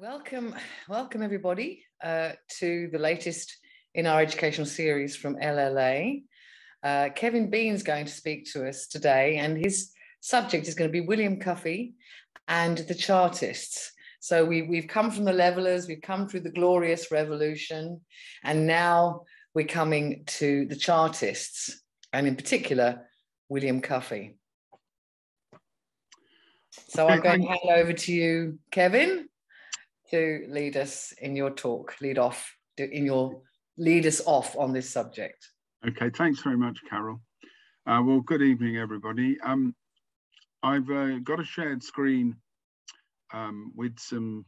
Welcome everybody to the latest in our educational series from LLA. Kevin Bean's going to speak to us today, and his subject is going to be William Cuffay and the Chartists. So we've come from the Levellers, we've come through the Glorious Revolution, and now we're coming to the Chartists, and in particular, William Cuffay. So I'm going to hand over to you, Kevin, to lead us in your talk, lead us off on this subject. Okay, thanks very much, Carol. Well, good evening, everybody. I've got a shared screen with some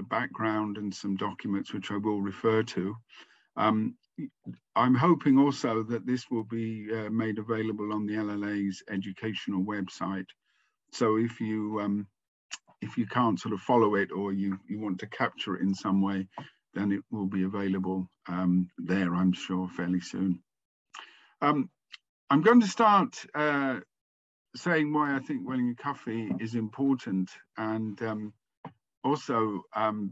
background and some documents which I will refer to. I'm hoping also that this will be made available on the LLA's educational website. So if you can't sort of follow it, or you want to capture it in some way, then it will be available there, I'm sure, fairly soon. I'm going to start saying why I think William Cuffay is important, and also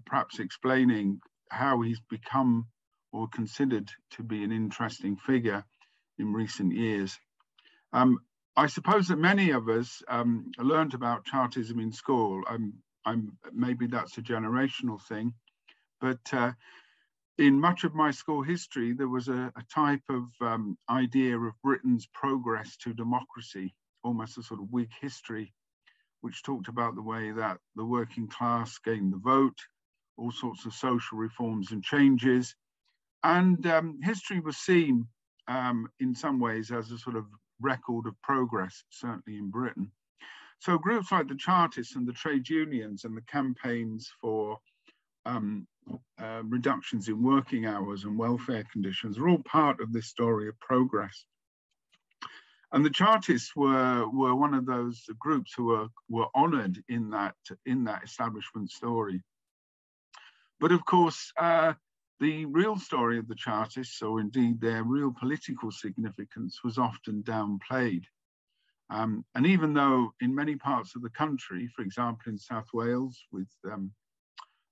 perhaps explaining how he's become or considered to be an interesting figure in recent years. I suppose that many of us learned about Chartism in school. Maybe that's a generational thing, but in much of my school history, there was a type of idea of Britain's progress to democracy, almost a sort of Whig history, which talked about the way that the working class gained the vote, all sorts of social reforms and changes. And history was seen in some ways as a sort of record of progress, certainly in Britain. So groups like the Chartists and the trade unions and the campaigns for reductions in working hours and welfare conditions are all part of this story of progress. And the Chartists were one of those groups who were honoured in that establishment story. But of course, the real story of the Chartists, or indeed their real political significance, was often downplayed. And even though in many parts of the country, for example, in South Wales with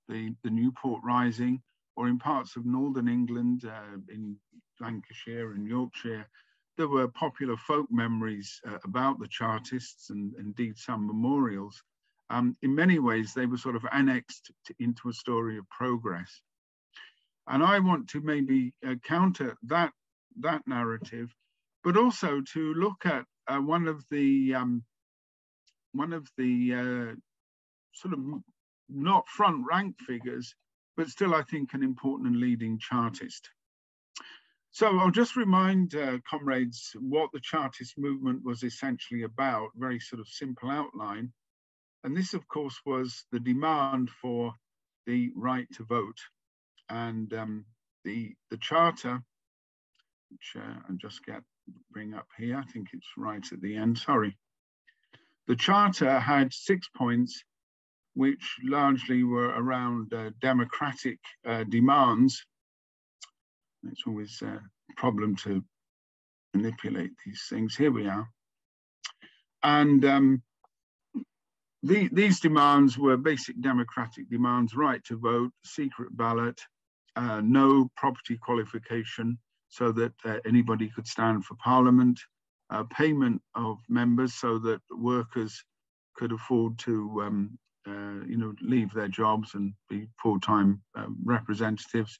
the Newport Rising, or in parts of Northern England, in Lancashire and Yorkshire, there were popular folk memories about the Chartists, and indeed some memorials. In many ways, they were sort of annexed into a story of progress. And I want to maybe counter that narrative, but also to look at one of the sort of not front rank figures, but still I think an important and leading Chartist. So I'll just remind comrades what the Chartist movement was essentially about, very sort of simple outline. And this, of course, was the demand for the right to vote. And the charter, which I just bring up here, I think it's right at the end, sorry. The charter had 6 points, which largely were around democratic demands. It's always a problem to manipulate these things. Here we are. And these demands were basic democratic demands: right to vote, secret ballot, no property qualification so that anybody could stand for parliament, payment of members so that workers could afford to leave their jobs and be full-time representatives,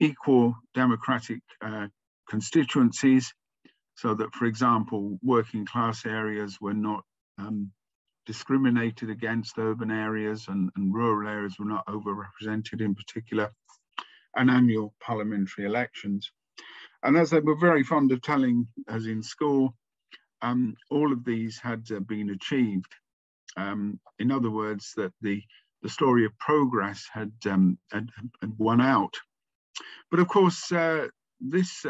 equal democratic constituencies so that, for example, working class areas were not discriminated against urban areas, and rural areas were not overrepresented in particular, and annual parliamentary elections. And as they were very fond of telling us in school, all of these had been achieved. In other words, that the story of progress had won out. But of course, this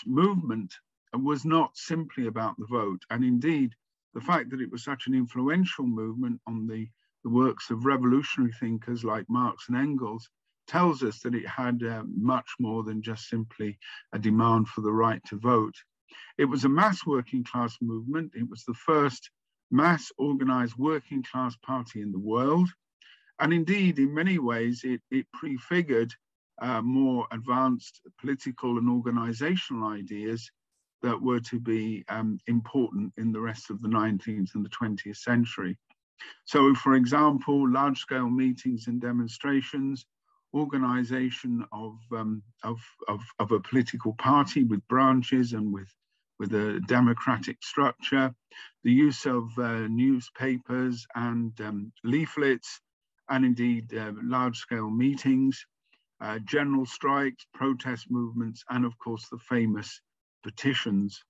movement was not simply about the vote. And indeed, the fact that it was such an influential movement on the works of revolutionary thinkers like Marx and Engels tells us that it had much more than just simply a demand for the right to vote. It was a mass working class movement. It was the first mass organized working class party in the world. And indeed, in many ways, it prefigured more advanced political and organizational ideas that were to be important in the rest of the 19th and the 20th century. So, for example, large-scale meetings and demonstrations, organization of a political party with branches and with a democratic structure, the use of newspapers and leaflets, and indeed large-scale meetings, general strikes, protest movements, and of course the famous petitions.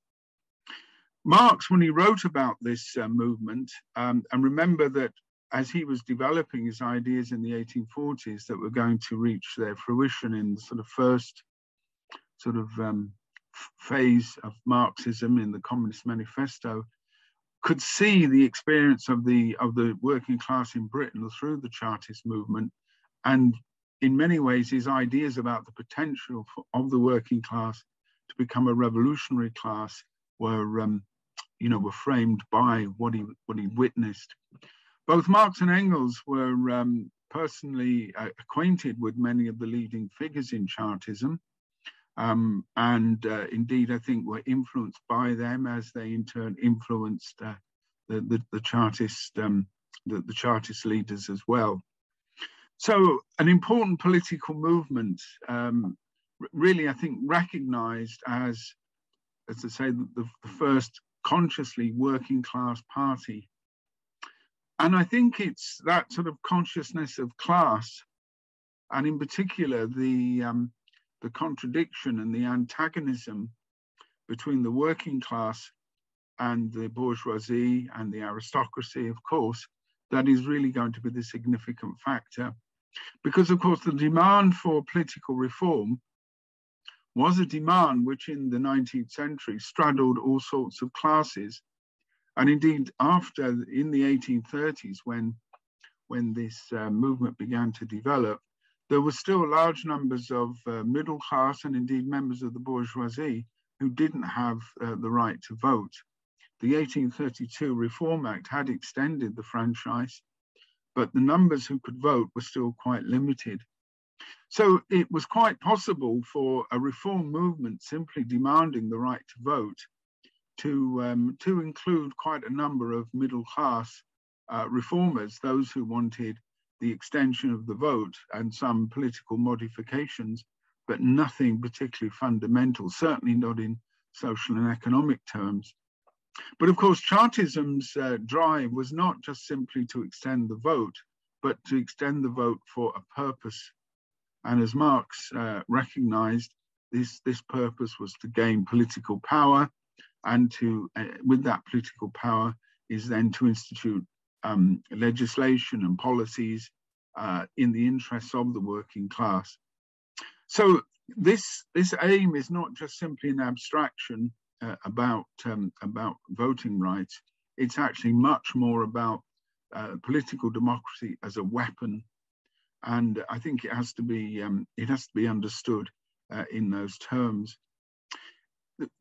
Marx, when he wrote about this movement, and remember that as he was developing his ideas in the 1840s that were going to reach their fruition in the sort of first phase of Marxism in the Communist Manifesto, could see the experience of the working class in Britain through the Chartist movement, and in many ways his ideas about the potential of the working class to become a revolutionary class were framed by what he witnessed. Both Marx and Engels were personally acquainted with many of the leading figures in Chartism, and indeed I think were influenced by them as they in turn influenced the Chartist leaders as well. So an important political movement, really I think recognized as I say, the first consciously working class party. And I think it's that sort of consciousness of class, and in particular the contradiction and the antagonism between the working class and the bourgeoisie and the aristocracy, of course, that is really going to be the significant factor. Because, of course, the demand for political reform was a demand which in the 19th century straddled all sorts of classes. And indeed, in the 1830s, when this movement began to develop, there were still large numbers of middle class and indeed members of the bourgeoisie who didn't have the right to vote. The 1832 Reform Act had extended the franchise, but the numbers who could vote were still quite limited. So it was quite possible for a reform movement simply demanding the right to vote to include quite a number of middle class reformers, those who wanted the extension of the vote and some political modifications, but nothing particularly fundamental, certainly not in social and economic terms. But of course, Chartism's drive was not just simply to extend the vote, but to extend the vote for a purpose. And as Marx recognized, this purpose was to gain political power, and with that political power is then to institute legislation and policies in the interests of the working class. So this aim is not just simply an abstraction about voting rights. It's actually much more about political democracy as a weapon, and I think it has to be understood in those terms.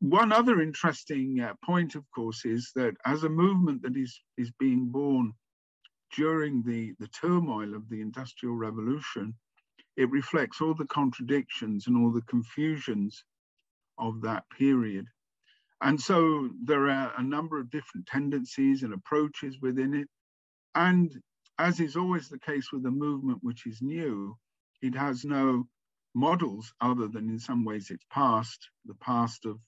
One other interesting point, of course, is that as a movement that is being born during the turmoil of the Industrial Revolution, it reflects all the contradictions and all the confusions of that period. And so there are a number of different tendencies and approaches within it. And as is always the case with a movement which is new, it has no models other than in some ways its past, the past of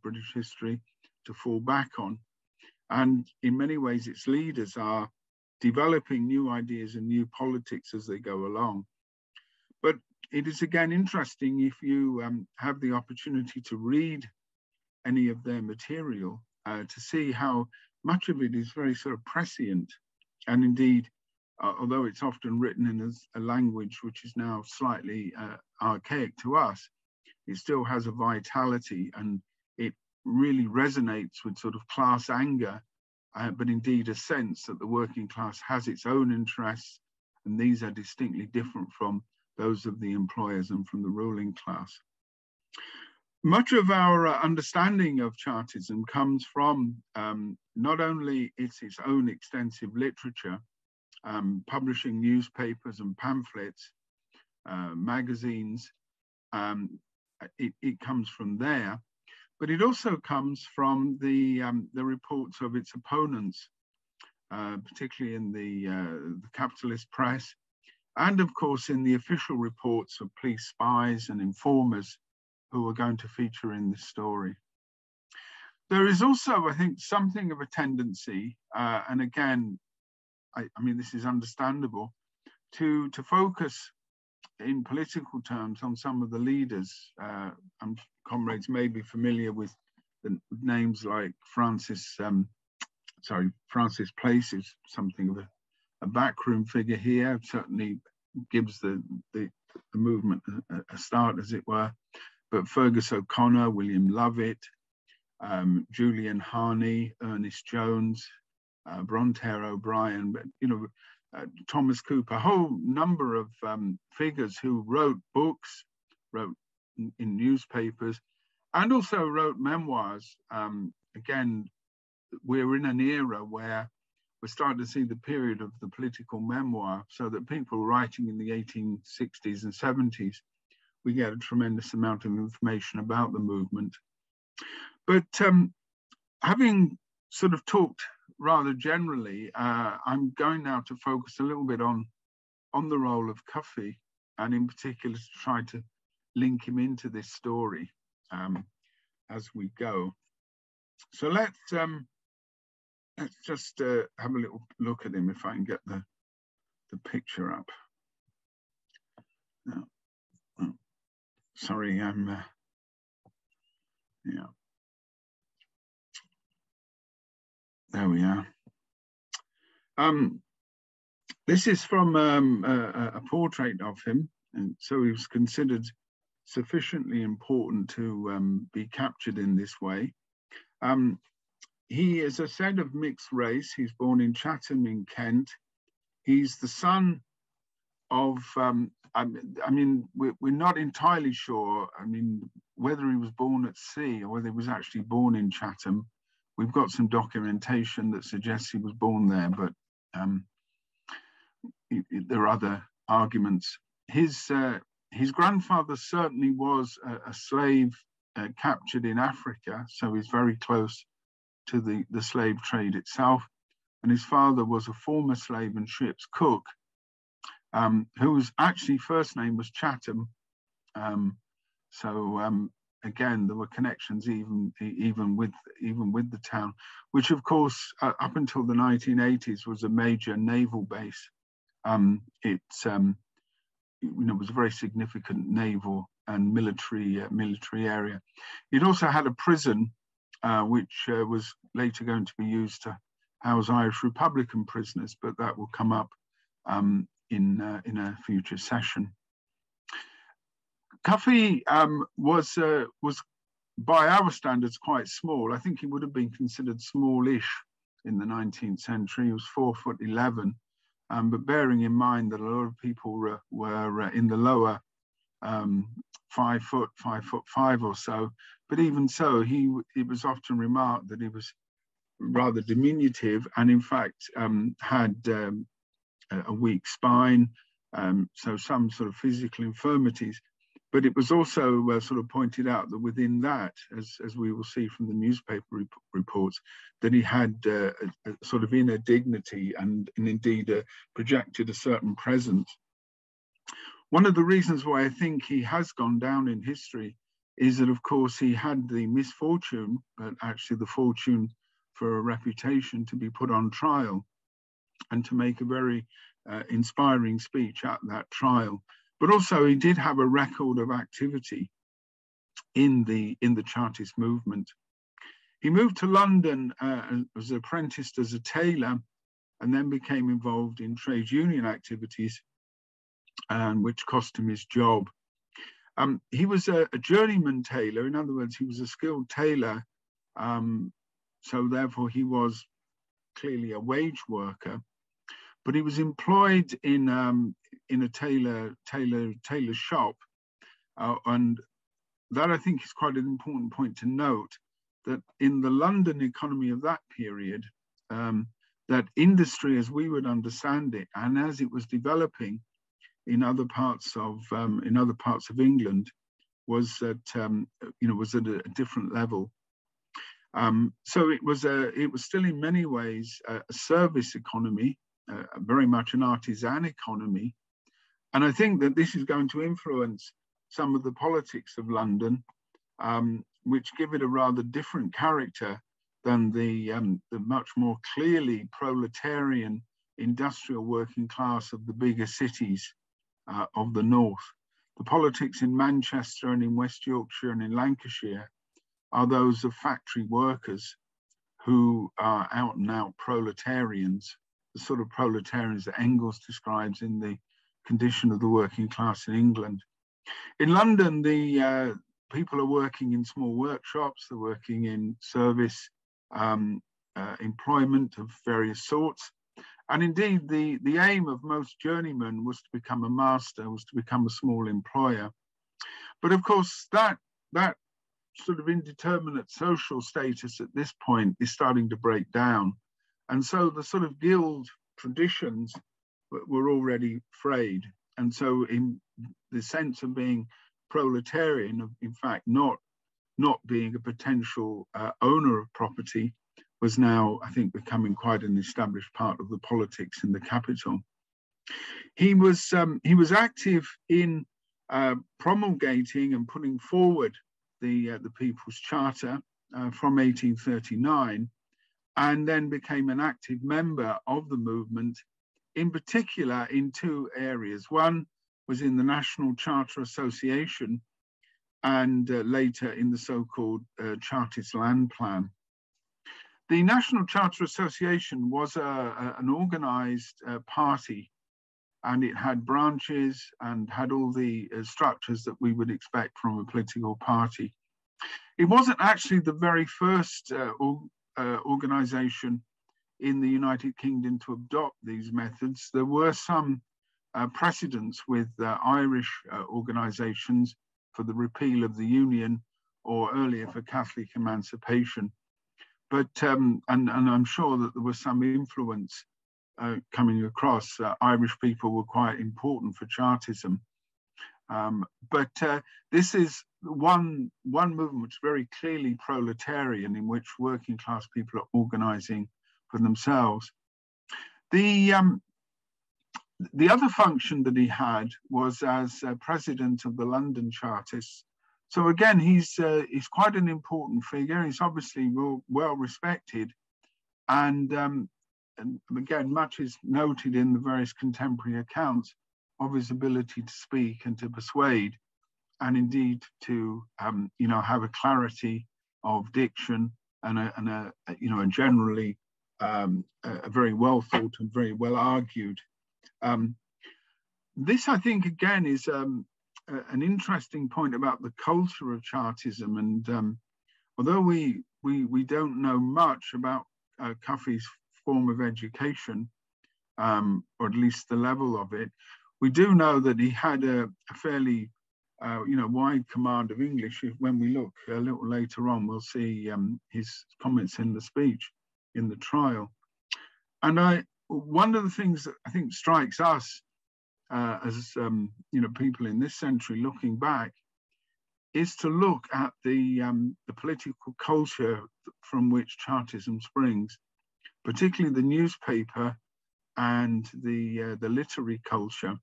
British history to fall back on. And in many ways, its leaders are developing new ideas and new politics as they go along. But it is again interesting if you have the opportunity to read any of their material to see how much of it is very sort of prescient, and indeed, although it's often written in a language which is now slightly archaic to us, it still has a vitality, and it really resonates with sort of class anger, but indeed a sense that the working class has its own interests, and these are distinctly different from those of the employers and from the ruling class. Much of our understanding of Chartism comes from not only its own extensive literature, publishing newspapers and pamphlets, magazines. It comes from there, but it also comes from the reports of its opponents, particularly in the capitalist press, and of course in the official reports of police spies and informers who are going to feature in this story. There is also, I think, something of a tendency, and again, I mean, this is understandable, to focus in political terms on some of the leaders. And comrades may be familiar with the names like Francis Place is something of a backroom figure here, certainly gives the movement a start, as it were. But Fergus O'Connor, William Lovett, Julian Harney, Ernest Jones, Bronte O'Brien, but Thomas Cooper, a whole number of figures who wrote books, wrote in newspapers, and also wrote memoirs. Again, we're in an era where we're starting to see the period of the political memoir, so that people writing in the 1860s and 70s, we get a tremendous amount of information about the movement. But having sort of talked rather generally, I'm going now to focus a little bit on the role of Cuffay, and in particular to try to link him into this story as we go. So let's just have a little look at him, if I can get the picture up. No. Oh, sorry, yeah. There we are. This is from a portrait of him, and so he was considered sufficiently important to be captured in this way. He is a son of mixed race. He's born in Chatham in Kent. He's the son of, I mean, we're not entirely sure, I mean, whether he was born at sea or whether he was actually born in Chatham. We've got some documentation that suggests he was born there, but there are other arguments. His grandfather certainly was a slave captured in Africa, so he's very close to the slave trade itself. And his father was a former slave and ship's cook, whose actually first name was Chatham. Again, there were connections even with the town, which of course up until the 1980s was a major naval base. It was a very significant naval and military area. It also had a prison, which was later going to be used to house Irish Republican prisoners, but that will come up in a future session. Cuffay was by our standards quite small. I think he would have been considered smallish in the 19th century. He was 4'11", but bearing in mind that a lot of people were in the lower 5 foot, 5'5" or so. But even so, it was often remarked that he was rather diminutive, and in fact had a weak spine, so some sort of physical infirmities. But it was also sort of pointed out that within that, as we will see from the newspaper reports, that he had a sort of inner dignity and indeed projected a certain presence. One of the reasons why I think he has gone down in history is that, of course, he had the misfortune, but actually the fortune for a reputation, to be put on trial and to make a very inspiring speech at that trial. But also he did have a record of activity in the Chartist movement. He moved to London, was apprenticed as a tailor, and then became involved in trade union activities, which cost him his job. He was a journeyman tailor. In other words, he was a skilled tailor. So therefore he was clearly a wage worker, but he was employed in a tailor shop. And that, I think, is quite an important point to note, that in the London economy of that period, that industry, as we would understand it, and as it was developing in other parts of England, was at was at a different level. So it was still in many ways a service economy, very much an artisan economy, and I think that this is going to influence some of the politics of London, which give it a rather different character than the much more clearly proletarian industrial working class of the bigger cities of the north. The politics in Manchester and in West Yorkshire and in Lancashire are those of factory workers who are out and out proletarians, the sort of proletarians that Engels describes in The Condition of the Working Class in England. In London, the people are working in small workshops, they're working in service employment of various sorts. And indeed, the aim of most journeymen was to become a master, was to become a small employer. But of course, that sort of indeterminate social status at this point is starting to break down. And so the sort of guild traditions were already frayed. And so in the sense of being proletarian, of in fact not being a potential owner of property, was now, I think, becoming quite an established part of the politics in the capital. He was active in promulgating and putting forward the People's Charter from 1839, and then became an active member of the movement, in particular in two areas. One was in the National Charter Association, and later in the so-called Chartist Land Plan. The National Charter Association was an organized party, and it had branches and had all the structures that we would expect from a political party. It wasn't actually the very first organization in the United Kingdom to adopt these methods. There were some precedents with Irish organizations for the repeal of the Union, or earlier for Catholic emancipation. But, and I'm sure that there was some influence coming across. Irish people were quite important for Chartism. But this is one movement which is very clearly proletarian, in which working class people are organizing for themselves. The other function that he had was as president of the London Chartists. So again, he's quite an important figure. He's obviously well respected, and again, much is noted in the various contemporary accounts of his ability to speak and to persuade, and indeed to have a clarity of diction and a generally a very well thought and very well argued. This, I think, again, is an interesting point about the culture of Chartism. And although we don't know much about Cuffay's form of education, or at least the level of it, we do know that he had a fairly wide command of English. When we look a little later on, we'll see his comments in the speech in the trial. And one of the things that I think strikes us as people in this century looking back is to look at the political culture from which Chartism springs, particularly the newspaper and the literary culture.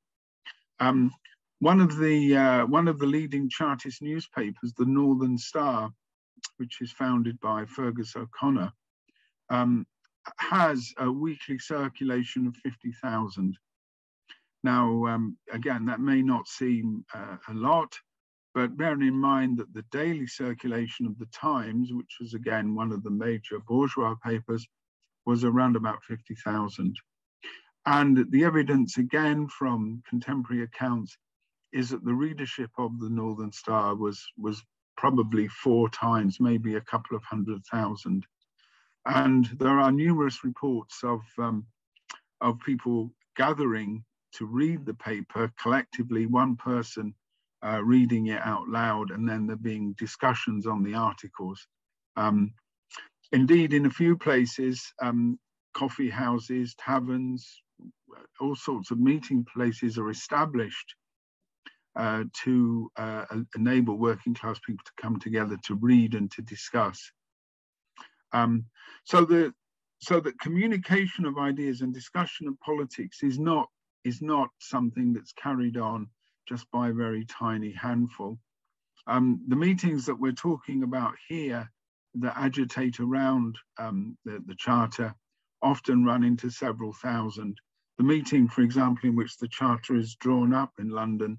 One of the leading Chartist newspapers, the Northern Star, which is founded by Fergus O'Connor, has a weekly circulation of 50,000. Now, again, that may not seem a lot, but bearing in mind that the daily circulation of the Times, which was again one of the major bourgeois papers, was around about 50,000. And the evidence, again, from contemporary accounts is that the readership of the Northern Star was probably 4 times, maybe a couple of 100,000. And there are numerous reports of people gathering to read the paper collectively, one person reading it out loud, and then there being discussions on the articles. Indeed, in a few places, coffee houses, taverns, all sorts of meeting places are established to enable working class people to come together to read and to discuss. So that communication of ideas and discussion of politics is not something that's carried on just by a very tiny handful. The meetings that we're talking about here that agitate around the Charter often run into several thousand. The meeting, for example, in which the Charter is drawn up in London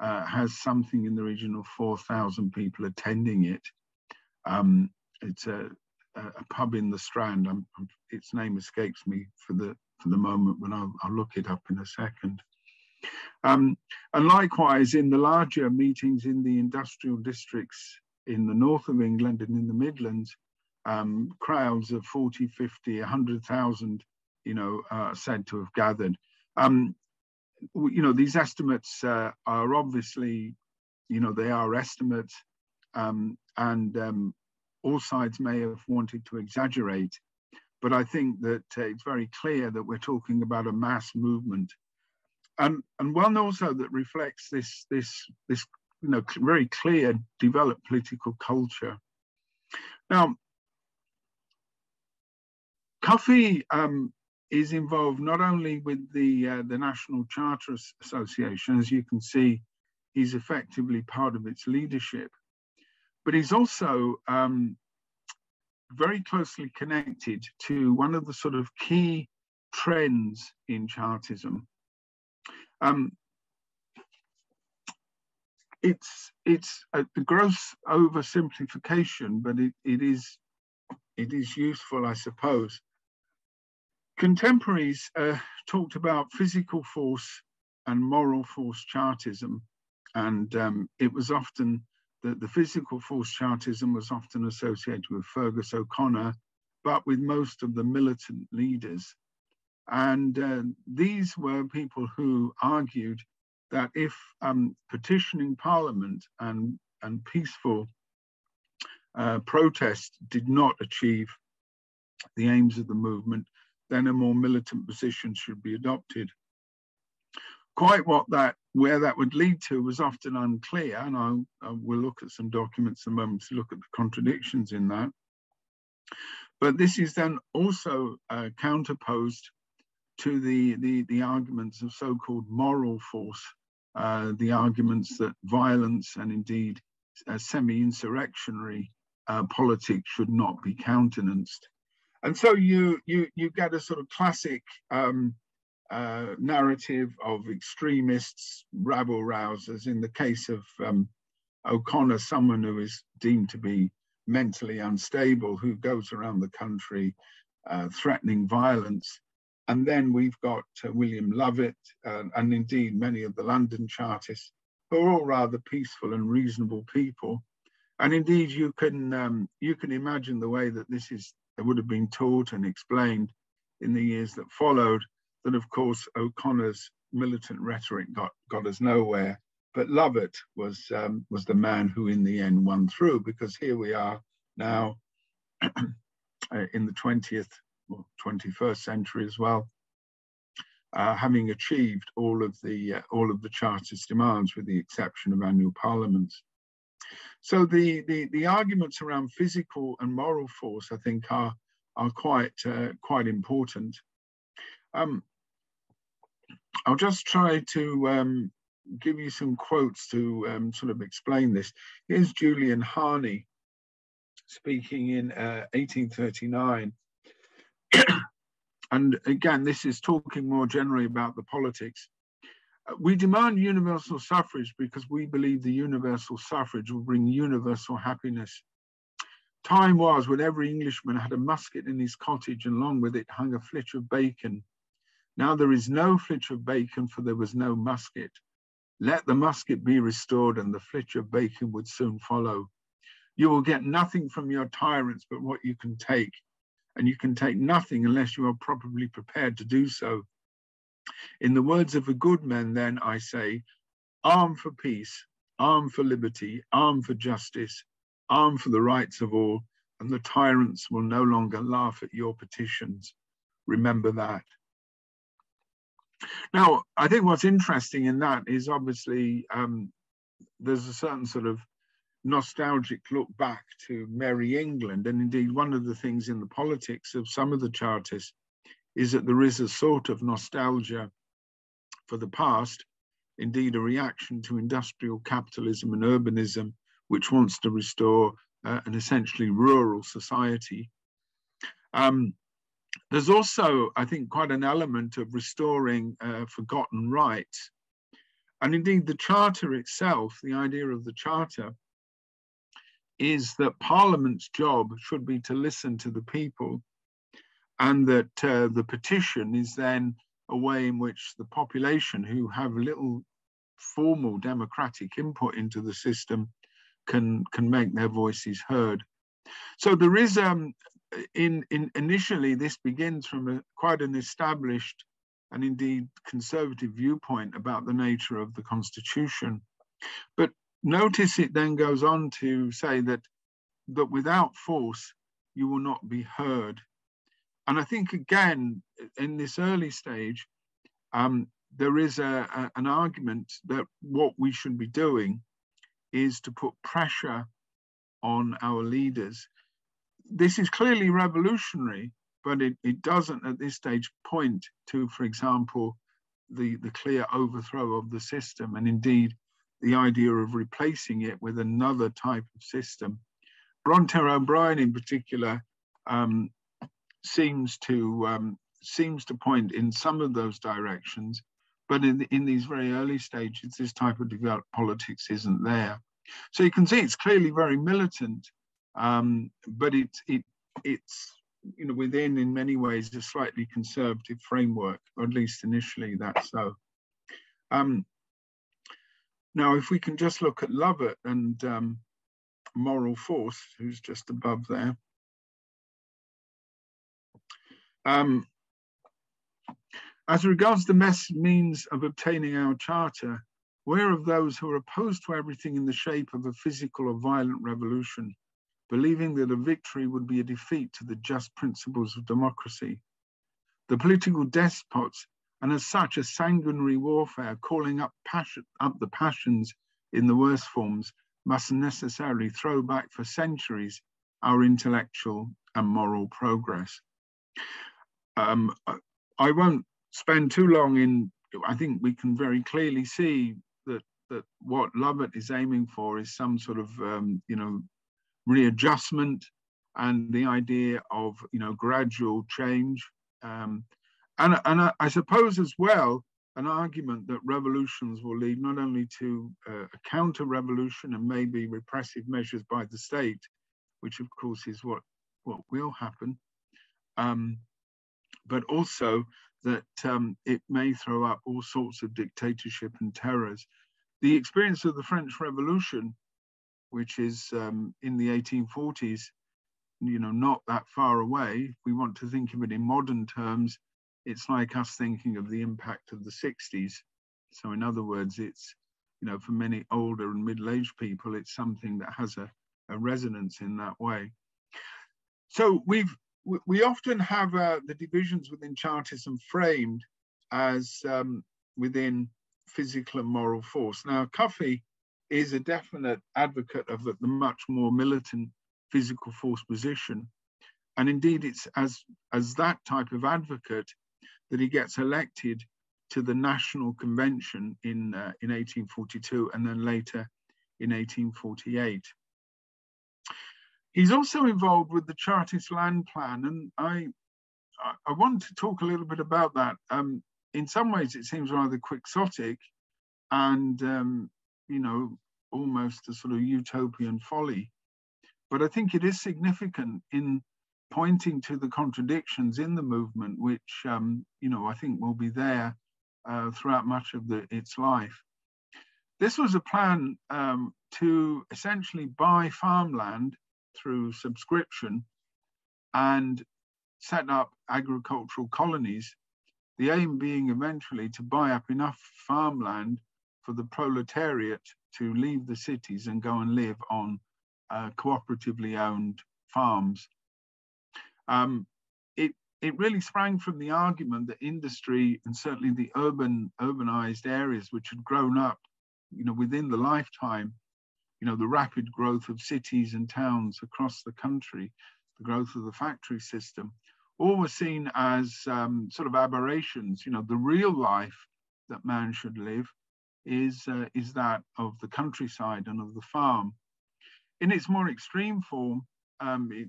has something in the region of 4,000 people attending it. It's a pub in the Strand. Its name escapes me for the moment, but I'll look it up in a second. And likewise, in the larger meetings in the industrial districts in the north of England and in the Midlands, crowds of 40, 50, 100,000, are said to have gathered. These estimates are obviously, they are estimates, and all sides may have wanted to exaggerate, but I think that it's very clear that we're talking about a mass movement, and one also that reflects this very clear developed political culture. Now, Cuffay is involved not only with the National Chartist Association, as you can see, he's effectively part of its leadership, but he's also very closely connected to one of the sort of key trends in Chartism. It's a gross oversimplification, but it is useful, I suppose. Contemporaries talked about physical force and moral force Chartism, and it was often the physical force Chartism was often associated with Fergus O'Connor, but with most of the militant leaders. And these were people who argued that if petitioning Parliament and peaceful protest did not achieve the aims of the movement, then a more militant position should be adopted. Quite where that would lead to was often unclear, and I will look at some documents in a moment to look at the contradictions in that. But this is then also counterposed to the arguments of so-called moral force, the arguments that violence and indeed semi-insurrectionary politics should not be countenanced. And so you get a sort of classic narrative of extremists, rabble-rousers. In the case of O'Connor, someone who is deemed to be mentally unstable, who goes around the country threatening violence. And then we've got William Lovett and indeed many of the London Chartists, who are all rather peaceful and reasonable people. And indeed, you can imagine the way that this would have been taught and explained in the years that followed. That of course O'Connor's militant rhetoric got us nowhere, but Lovett was the man who in the end won through, because here we are now in the 20th or 21st century as well, having achieved all of the Chartist demands with the exception of annual parliaments. So the arguments around physical and moral force, I think, are quite important. I'll just try to give you some quotes to sort of explain this. Here's Julian Harney speaking in 1839. And again, this is talking more generally about the politics. We demand universal suffrage because we believe the universal suffrage will bring universal happiness. Time was when every Englishman had a musket in his cottage, and along with it hung a flitch of bacon. Now there is no flitch of bacon, for there was no musket. Let the musket be restored, and the flitch of bacon would soon follow. You will get nothing from your tyrants but what you can take, and you can take nothing unless you are properly prepared to do so. In the words of a good man, then, I say, arm for peace, arm for liberty, arm for justice, arm for the rights of all, and the tyrants will no longer laugh at your petitions. remember that. Now, I think what's interesting in that is obviously there's a certain sort of nostalgic look back to Merry England. And indeed, one of the things in the politics of some of the Chartists is that there is a sort of nostalgia for the past, indeed a reaction to industrial capitalism and urbanism, which wants to restore an essentially rural society. There's also, I think, quite an element of restoring forgotten rights. And indeed, the Charter itself, the idea of the Charter, is that Parliament's job should be to listen to the people, and that the petition is then a way in which the population, who have little formal democratic input into the system, can make their voices heard. So there is, initially, this begins from quite an established and indeed conservative viewpoint about the nature of the Constitution. But notice it then goes on to say that without force, you will not be heard. And I think, again, in this early stage, there is an argument that what we should be doing is to put pressure on our leaders. This is clearly revolutionary, but it doesn't at this stage point to, for example, the clear overthrow of the system, and indeed the idea of replacing it with another type of system. Bronte O'Brien in particular seems to point in some of those directions, but in these very early stages, this type of developed politics isn't there. So you can see it's clearly very militant, but it's within, in many ways, a slightly conservative framework, or at least initially that's so. Now, if we can just look at Lovett and moral force, who's just above there. As regards the means of obtaining our charter, we're of those who are opposed to everything in the shape of a physical or violent revolution, believing that a victory would be a defeat to the just principles of democracy. The political despots, and as such a sanguinary warfare calling up the passions in the worst forms, must necessarily throw back for centuries our intellectual and moral progress. I won't spend too long in, I think we can very clearly see that what Lovett is aiming for is some sort of, readjustment and the idea of, gradual change. And I suppose as well, an argument that revolutions will lead not only to a counter-revolution and maybe repressive measures by the state, which of course is what will happen, but also that it may throw up all sorts of dictatorship and terrors. The experience of the French Revolution, which is in the 1840s, not that far away. If we want to think of it in modern terms, it's like us thinking of the impact of the 60s. So in other words, it's, for many older and middle-aged people, it's something that has a resonance in that way. So we often have the divisions within Chartism framed as within physical and moral force. Now, Cuffay is a definite advocate of the much more militant physical force position. And indeed, it's as that type of advocate that he gets elected to the National Convention in 1842 and then later in 1848. He's also involved with the Chartist land plan, and I want to talk a little bit about that. In some ways, it seems rather quixotic and, almost a sort of utopian folly. But I think it is significant in pointing to the contradictions in the movement, which, I think will be there throughout much of its life. This was a plan to essentially buy farmland through subscription and set up agricultural colonies, the aim being eventually to buy up enough farmland for the proletariat to leave the cities and go and live on cooperatively owned farms. it really sprang from the argument that industry, and certainly the urbanized areas which had grown up, within the lifetime, the rapid growth of cities and towns across the country, the growth of the factory system, all were seen as sort of aberrations. The real life that man should live is that of the countryside and of the farm. In its more extreme form,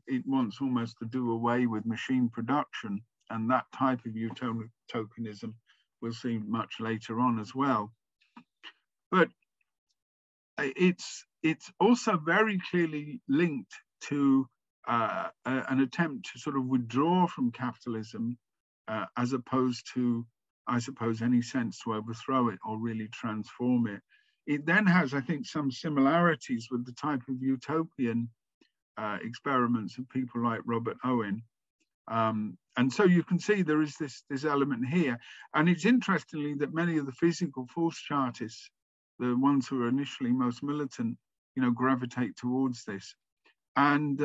it wants almost to do away with machine production, and that type of utopianism we'll see much later on as well. But it's also very clearly linked to an attempt to sort of withdraw from capitalism, as opposed to, I suppose, any sense to overthrow it or really transform it. It then has, I think, some similarities with the type of utopian experiments of people like Robert Owen. And so you can see there is this element here. And it's interestingly that many of the physical force Chartists, the ones who are initially most militant, gravitate towards this. And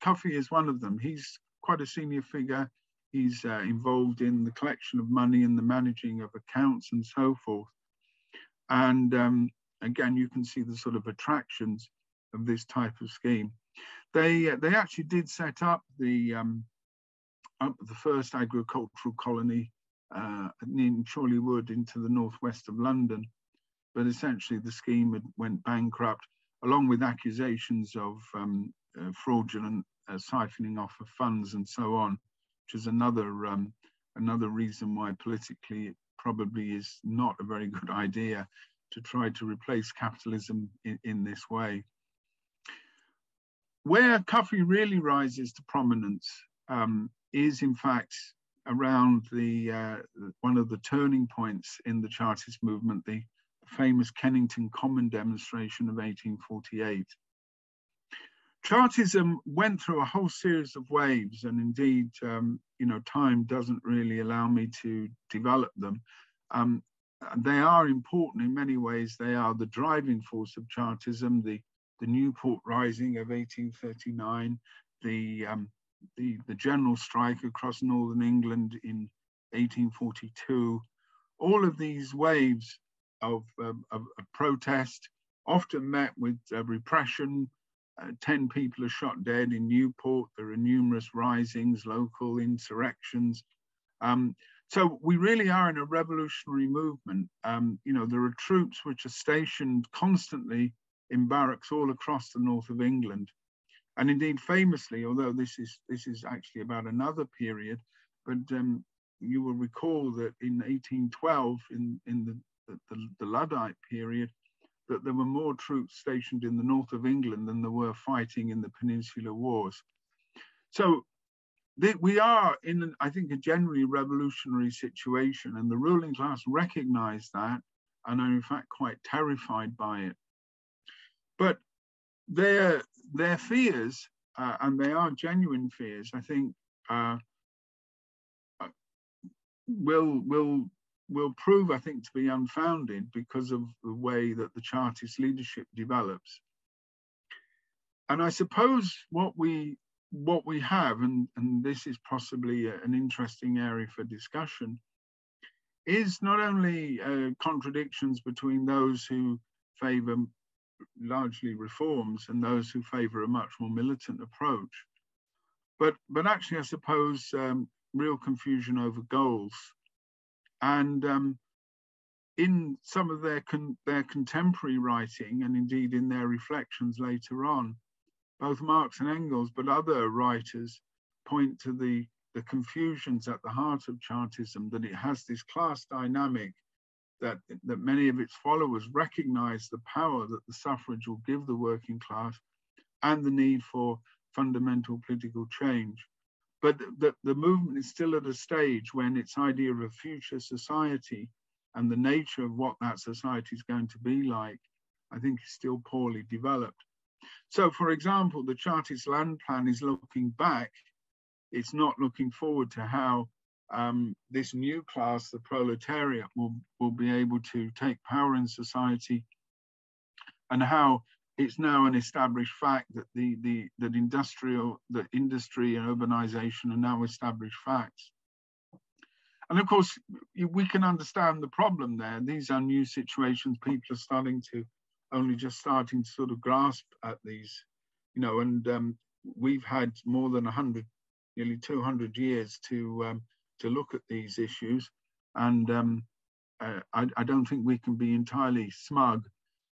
Cuffay is one of them. He's quite a senior figure. He's involved in the collection of money and the managing of accounts and so forth. And again, you can see the sort of attractions of this type of scheme. They actually did set up the first agricultural colony in Chorley Wood into the northwest of London, but essentially the scheme went bankrupt, along with accusations of fraudulent siphoning off of funds and so on, which is another reason why politically it probably is not a very good idea to try to replace capitalism in this way. Where Cuffay really rises to prominence is in fact around one of the turning points in the Chartist movement, the famous Kennington Common demonstration of 1848. Chartism went through a whole series of waves, and indeed, time doesn't really allow me to develop them. They are important in many ways. They are the driving force of Chartism, the Newport Rising of 1839, the general strike across northern England in 1842. All of these waves of protest often met with repression. 10 people are shot dead in Newport. There are numerous risings, local insurrections. So we really are in a revolutionary movement. There are troops which are stationed constantly in barracks all across the north of England. And indeed, famously, although this is actually about another period, but you will recall that in 1812, in the Luddite period, that there were more troops stationed in the north of England than there were fighting in the Peninsular Wars. So we are in, I think, a generally revolutionary situation, and the ruling class recognize that and are in fact quite terrified by it. But their fears, and they are genuine fears, I think, will prove, I think, to be unfounded because of the way that the Chartist leadership develops. And I suppose what we have, and this is possibly an interesting area for discussion, is not only contradictions between those who favor largely reforms and those who favor a much more militant approach, but actually, I suppose, real confusion over goals. And in some of their contemporary writing, and indeed in their reflections later on, both Marx and Engels, but other writers, point to the confusions at the heart of Chartism, that it has this class dynamic, that many of its followers recognize the power that the suffrage will give the working class and the need for fundamental political change. But the movement is still at a stage when its idea of a future society and the nature of what that society is going to be like, I think, is still poorly developed. So, for example, the Chartist land plan is looking back. It's not looking forward to how this new class, the proletariat, will be able to take power in society, and how it's now an established fact that that industry and urbanization are now established facts. And of course, we can understand the problem there. These are new situations. People are only just starting to sort of grasp at these, you know, and we've had more than 100, nearly 200 years to look at these issues. And I don't think we can be entirely smug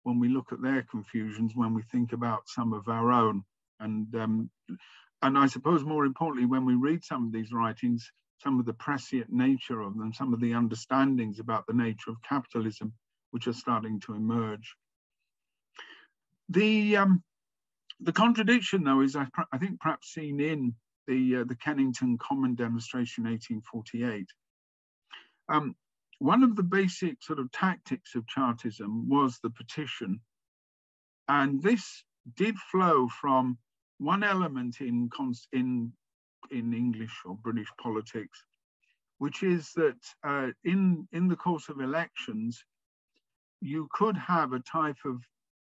when we look at their confusions, when we think about some of our own. And I suppose more importantly, when we read some of these writings, some of the prescient nature of them, some of the understandings about the nature of capitalism, which are starting to emerge. The contradiction, though, is I think perhaps seen in the Kennington Common Demonstration 1848. One of the basic sort of tactics of Chartism was the petition. And this did flow from one element in English or British politics, which is that in the course of elections, you could have a type of,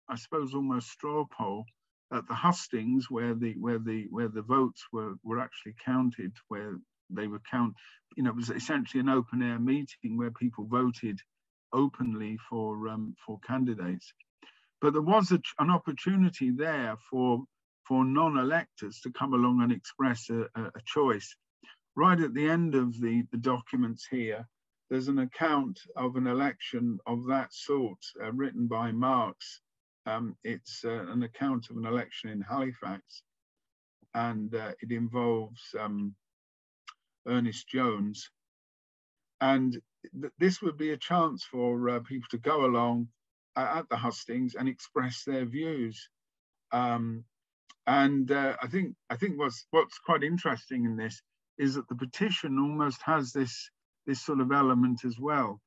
I suppose, almost straw poll at the hustings where the votes were actually counted, where they were you know, it was essentially an open air meeting where people voted openly for candidates. But there was an opportunity there for non-electors to come along and express a choice. Right at the end of the documents here, there's an account of an election of that sort written by Marx. It's an account of an election in Halifax, and it involves Ernest Jones. And this would be a chance for people to go along at the hustings and express their views. And I think what's quite interesting in this is that the petition almost has this sort of element as well.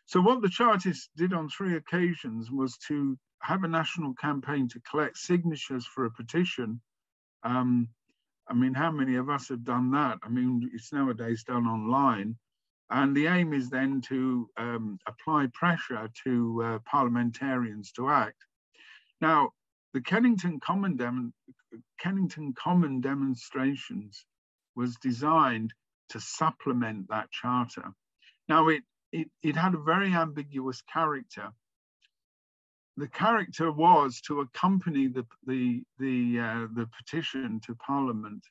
So what the Chartists did on 3 occasions was to have a national campaign to collect signatures for a petition. I mean, how many of us have done that? I mean, it's nowadays done online. And the aim is then to apply pressure to parliamentarians to act. Now, the Kennington Common demonstrations was designed to supplement that charter. Now, it had a very ambiguous character. The character was to accompany the petition to Parliament,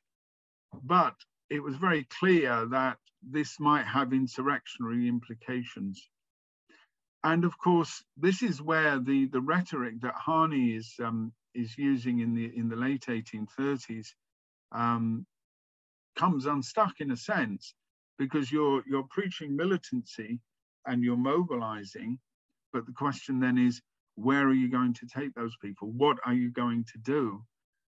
but it was very clear that this might have insurrectionary implications. And of course, this is where the rhetoric that Harney is using in the late 1830s comes unstuck in a sense, because you're preaching militancy and you're mobilizing, but the question then is, where are you going to take those people? What are you going to do?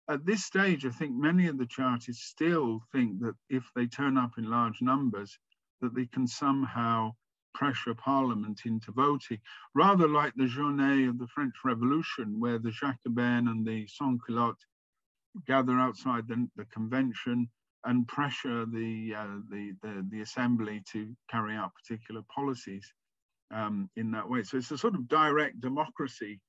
At this stage, I think many of the Chartists still think that if they turn up in large numbers, that they can somehow pressure Parliament into voting, rather like the Journée of the French Revolution, where the Jacobins and the sans-culottes gather outside the convention and pressure the assembly to carry out particular policies in that way. So it's a sort of direct democracy,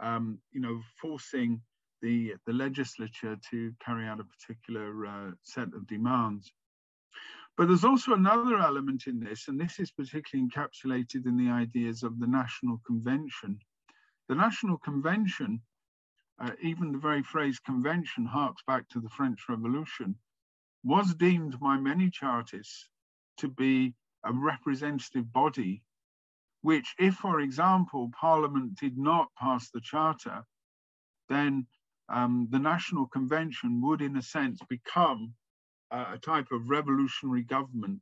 you know, forcing the legislature to carry out a particular set of demands. But there's also another element in this, and this is particularly encapsulated in the ideas of the National Convention. The National Convention, even the very phrase convention harks back to the French Revolution, was deemed by many Chartists to be a representative body, which if, for example, Parliament did not pass the Charter, then the National Convention would, in a sense, become a type of revolutionary government.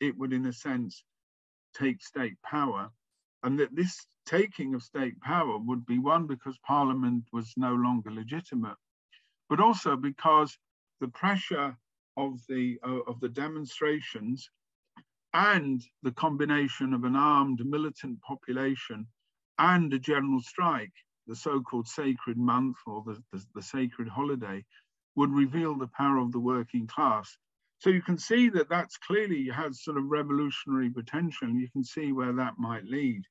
It would, in a sense, take state power. And that this taking of state power would be, one, because Parliament was no longer legitimate, but also because the pressure of the demonstrations and the combination of an armed militant population and a general strike, the so-called sacred month or the sacred holiday, would reveal the power of the working class. So you can see that that's clearly has sort of revolutionary potential, and you can see where that might lead.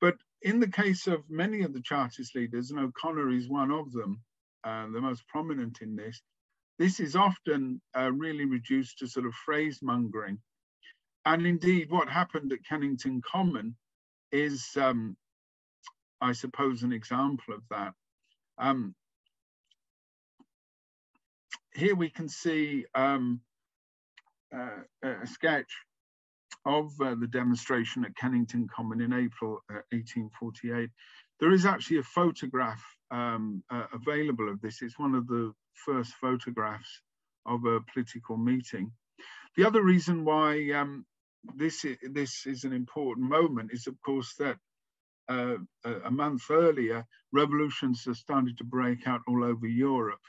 But in the case of many of the Chartist leaders, and O'Connor is one of them, the most prominent in this is often really reduced to sort of phrase mongering. And indeed, what happened at Kennington Common is, I suppose, an example of that. Here we can see a sketch of the demonstration at Kennington Common in April 1848. There is actually a photograph available of this. It's one of the first photographs of a political meeting. The other reason why this is an important moment is, of course, that a month earlier, revolutions have started to break out all over Europe.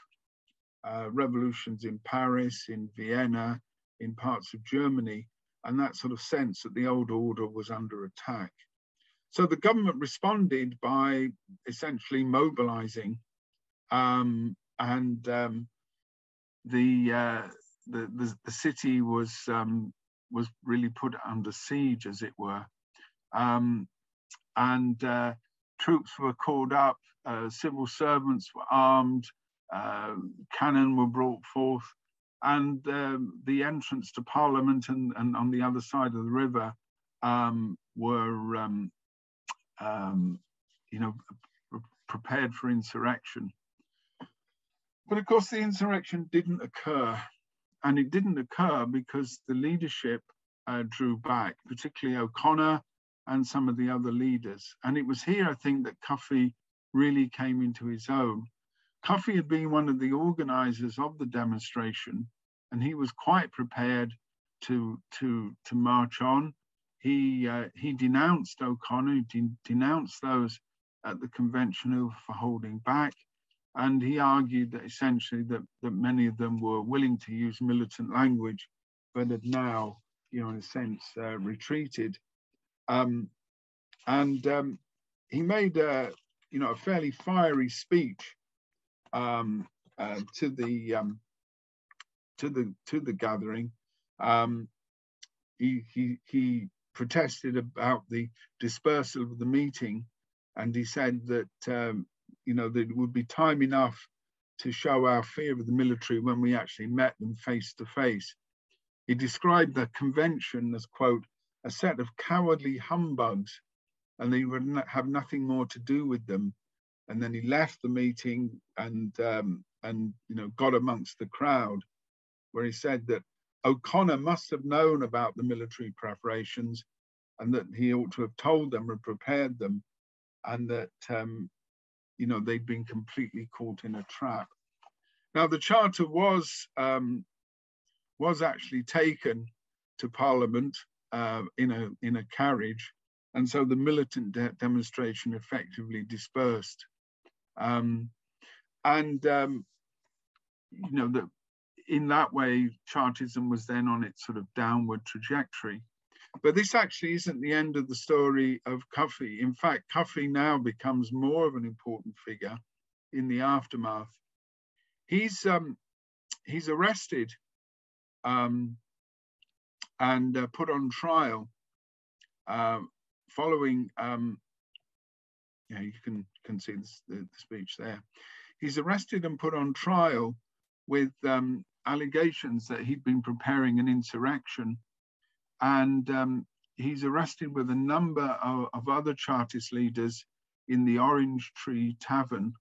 Revolutions in Paris, in Vienna, in parts of Germany, and that sort of sense that the old order was under attack. So the government responded by essentially mobilizing, and the city was really put under siege, as it were, and troops were called up, civil servants were armed, cannon were brought forth, and the entrance to Parliament and on the other side of the river were, prepared for insurrection. But of course, the insurrection didn't occur, and it didn't occur because the leadership drew back, particularly O'Connor and some of the other leaders. And it was here, I think, that Cuffay really came into his own. Cuffay had been one of the organizers of the demonstration, and he was quite prepared to march on. He denounced O'Connor, he denounced those at the convention who were for holding back, and he argued that essentially that many of them were willing to use militant language, but had now, in a sense, retreated. He made a fairly fiery speech to the gathering. He protested about the dispersal of the meeting, and he said that there would be time enough to show our fear of the military when we actually met them face to face. He described the convention as, quote, a set of cowardly humbugs, and they would have nothing more to do with them. And then he left the meeting and got amongst the crowd, where he said that O'Connor must have known about the military preparations, and that he ought to have told them and prepared them, and that they'd been completely caught in a trap. Now the charter was actually taken to Parliament in a carriage, and so the militant demonstration effectively dispersed. In that way, Chartism was then on its sort of downward trajectory. But this actually isn't the end of the story of Cuffay. In fact, Cuffay now becomes more of an important figure in the aftermath. He's arrested and put on trial following. You can see the speech there. He's arrested and put on trial with allegations that he'd been preparing an insurrection, and he's arrested with a number of other Chartist leaders in the Orange Tree Tavern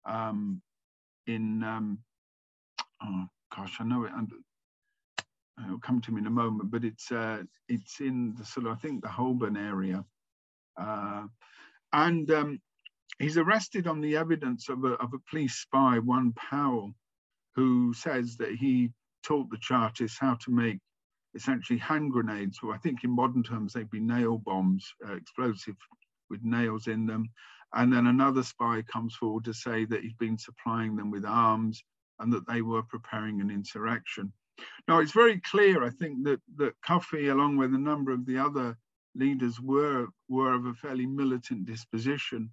I know it, it'll come to me in a moment, but it's in the sort of, I think, the Holborn area, and he's arrested on the evidence of a police spy, one Powell, who says that he taught the Chartists how to make essentially hand grenades, or I think in modern terms they'd be nail bombs, explosive with nails in them. And then another spy comes forward to say that he'd been supplying them with arms and that they were preparing an insurrection. Now, it's very clear, I think, that Cuffay, along with a number of the other leaders, were of a fairly militant disposition,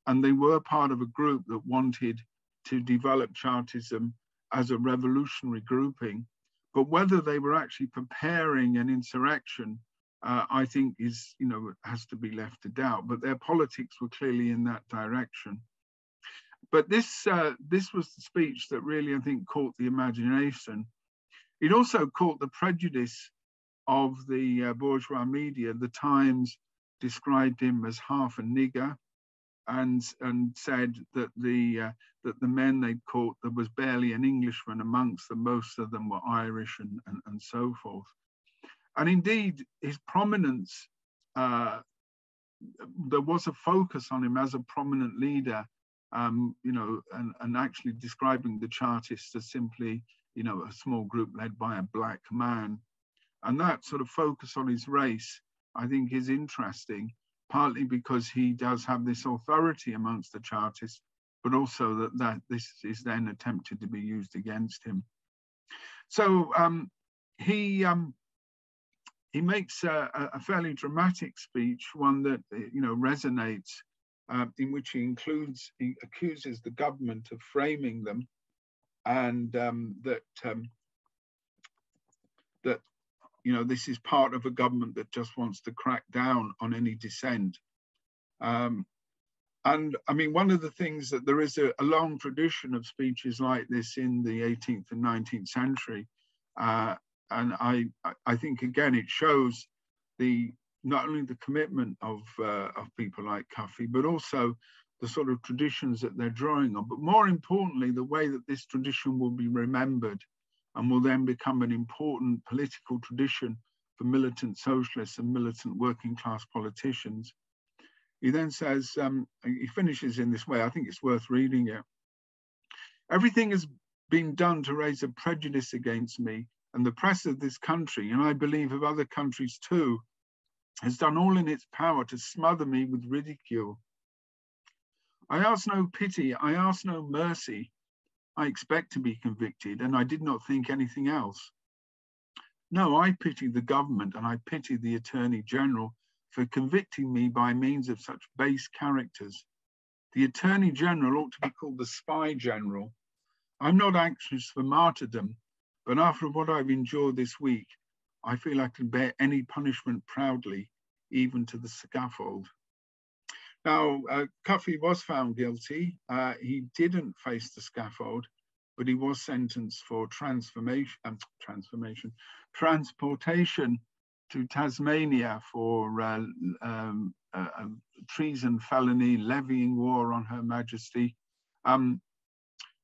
and they were part of a group that wanted to develop Chartism as a revolutionary grouping. But whether they were actually preparing an insurrection I think is, has to be left to doubt. But their politics were clearly in that direction. But this was the speech that really, I think, caught the imagination. It also caught the prejudice of the bourgeois media. The Times described him as half a nigger, and said that the men they'd caught, there was barely an Englishman amongst them. Most of them were Irish and so forth. And indeed, his prominence, there was a focus on him as a prominent leader, and actually describing the Chartists as simply, a small group led by a black man. And that sort of focus on his race, I think, is interesting, partly because he does have this authority amongst the Chartists, but also that this is then attempted to be used against him. So he makes a fairly dramatic speech, one that resonates, in which he accuses the government of framing them, and that this is part of a government that just wants to crack down on any dissent. And I mean, one of the things that there is a long tradition of speeches like this in the 18th and 19th century. And I think, again, it shows not only the commitment of people like Cuffay, but also the sort of traditions that they're drawing on. But more importantly, the way that this tradition will be remembered and will then become an important political tradition for militant socialists and militant working class politicians. He then says, he finishes in this way, I think it's worth reading it. Everything has been done to raise a prejudice against me, and the press of this country, and I believe of other countries too, has done all in its power to smother me with ridicule. I ask no pity, I ask no mercy. I expect to be convicted, and I did not think anything else. No, I pity the government, and I pity the Attorney General for convicting me by means of such base characters. The Attorney General ought to be called the Spy General. I'm not anxious for martyrdom, but after what I've endured this week, I feel I can bear any punishment proudly, even to the scaffold. Now, Cuffay was found guilty. He didn't face the scaffold, but he was sentenced for transportation to Tasmania for treason felony, levying war on Her Majesty.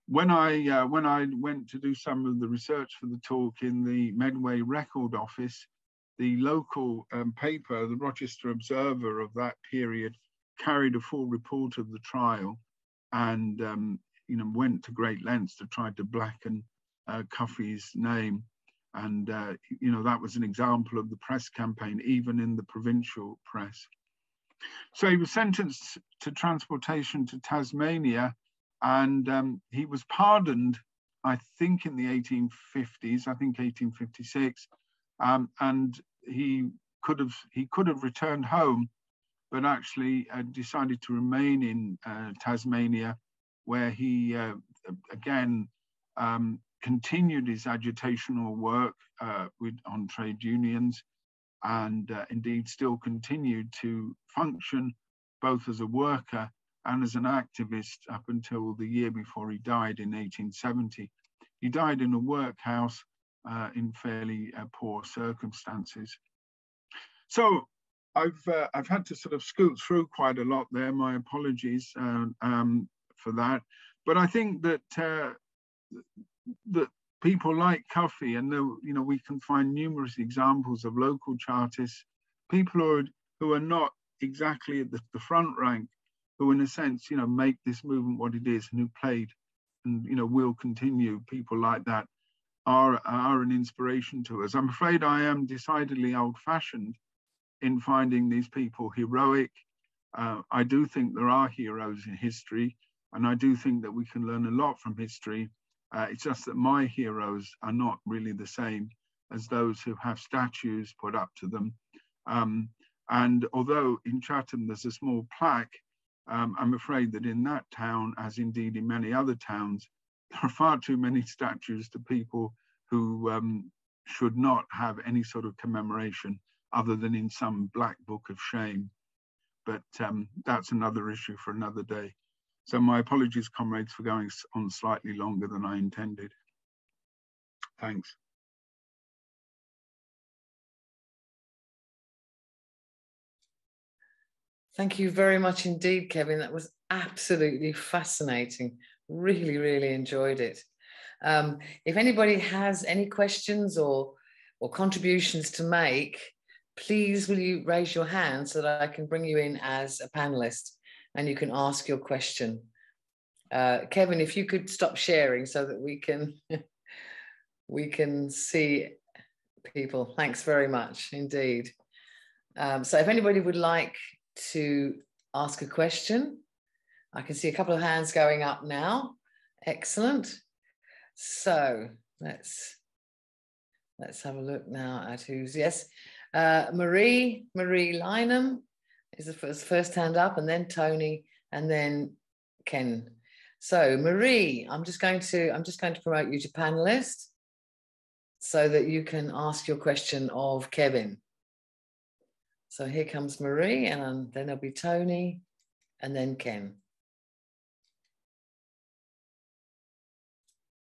When I went to do some of the research for the talk in the Medway Record Office, the local paper, the Rochester Observer of that period, carried a full report of the trial, and went to great lengths to try to blacken Cuffay's name. And that was an example of the press campaign, even in the provincial press. So he was sentenced to transportation to Tasmania, and he was pardoned, I think, in the 1850s, I think 1856, and he could have returned home, but actually decided to remain in Tasmania, where he again continued his agitational work on trade unions, and indeed still continued to function both as a worker and as an activist up until the year before he died in 1870. He died in a workhouse in fairly poor circumstances. So I've had to sort of scoot through quite a lot there. My apologies for that. But I think that that people like Cuffay, and we can find numerous examples of local Chartists, people who are not exactly at the front rank, who in a sense make this movement what it is, and who played and will continue. People like that are an inspiration to us. I'm afraid I am decidedly old-fashioned in finding these people heroic. I do think there are heroes in history, and I do think that we can learn a lot from history. It's just that my heroes are not really the same as those who have statues put up to them. And although in Chatham there's a small plaque, I'm afraid that in that town, as indeed in many other towns, there are far too many statues to people who should not have any sort of commemoration other than in some black book of shame. But that's another issue for another day. So my apologies, comrades, for going on slightly longer than I intended. Thanks. Thank you very much indeed, Kevin. That was absolutely fascinating. Really, really enjoyed it. If anybody has any questions or contributions to make, please will you raise your hand so that I can bring you in as a panelist and you can ask your question. Kevin, if you could stop sharing so that we can we can see people. Thanks very much indeed. So if anybody would like to ask a question, I can see a couple of hands going up now. Excellent. So let's have a look now at who's, yes. Marie Lynham is the first hand up, and then Tony, and then Ken. So Marie, I'm just going to promote you to panelist so that you can ask your question of Kevin. So here comes Marie, and then there'll be Tony, and then Ken.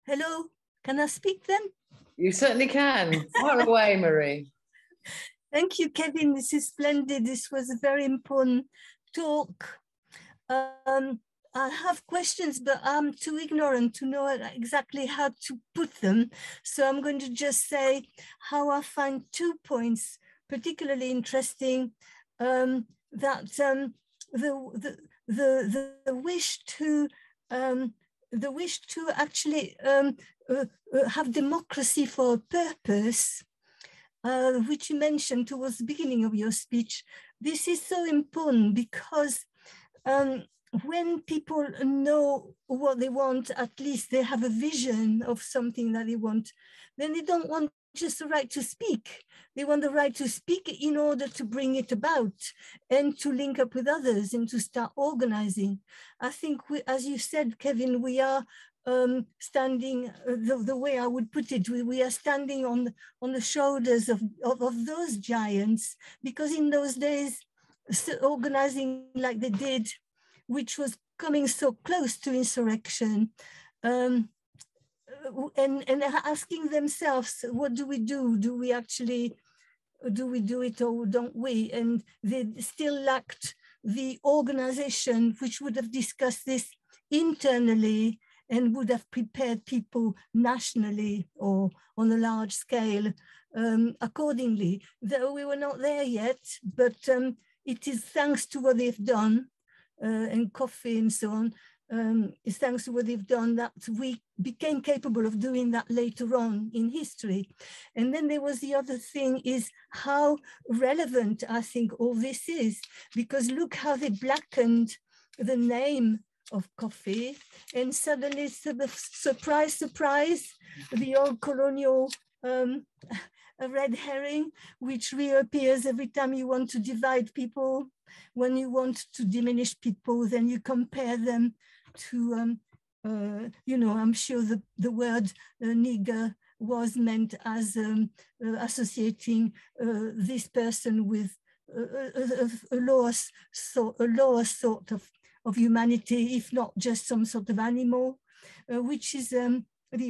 Hello, can I speak then? You certainly can. Fire away, Marie. Thank you, Kevin. This is splendid. This was a very important talk. I have questions, but I'm too ignorant to know exactly how to put them. So I'm going to just say how I find 2 points particularly interesting. That the wish to actually have democracy for a purpose, which you mentioned towards the beginning of your speech. This is so important because when people know what they want, at least they have a vision of something that they want, then they don't want just the right to speak. They want the right to speak in order to bring it about and to link up with others and to start organizing. I think, as you said, Kevin, we are standing, the way I would put it, we are standing on the shoulders of those giants, because in those days, organizing like they did, which was coming so close to insurrection, and asking themselves, what do we do? Do we do it or don't we? And they still lacked the organization which would have discussed this internally and would have prepared people nationally or on a large scale accordingly. Though we were not there yet, but it is thanks to what they've done and Cuffay and so on, it's thanks to what they've done that we became capable of doing that later on in history. And then there was the other thing, is how relevant I think all this is, because look how they blackened the name of Cuffay, and suddenly, sort of, surprise, surprise, the old colonial a red herring, which reappears every time you want to divide people. When you want to diminish people, then you compare them to, you know, I'm sure the word nigger was meant as associating this person with a lower sort of humanity, if not just some sort of animal, which is the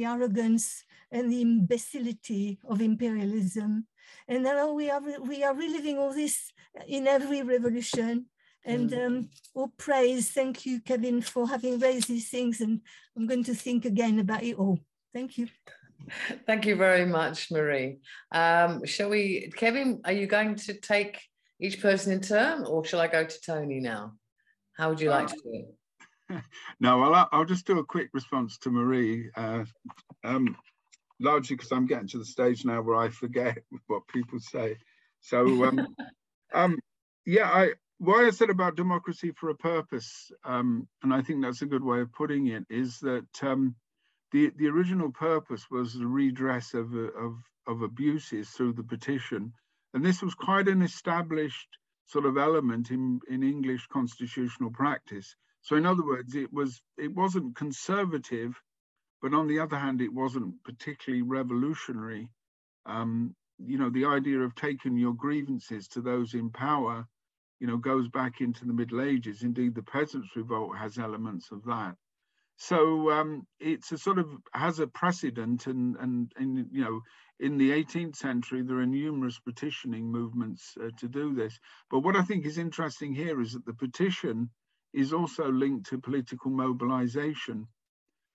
arrogance and the imbecility of imperialism. And now we are reliving all this in every revolution. And all praise, thank you, Kevin, for having raised these things. And I'm going to think again about it all. Thank you. Thank you very much, Marie. Shall we, Kevin, are you going to take each person in turn, or shall I go to Tony now? How would you like to do it? No, well, I'll just do a quick response to Marie, largely because I'm getting to the stage now where I forget what people say. So, yeah, what I said about democracy for a purpose, and I think that's a good way of putting it, is that the original purpose was the redress of abuses through the petition, and this was quite an established sort of element in English constitutional practice. So in other words, it wasn't conservative, but on the other hand, it wasn't particularly revolutionary. the idea of taking your grievances to those in power, goes back into the Middle Ages. Indeed, the Peasants' Revolt has elements of that. So it's a sort of has a precedent, and in the 18th century there are numerous petitioning movements to do this. But what I think is interesting here is that the petition is also linked to political mobilization.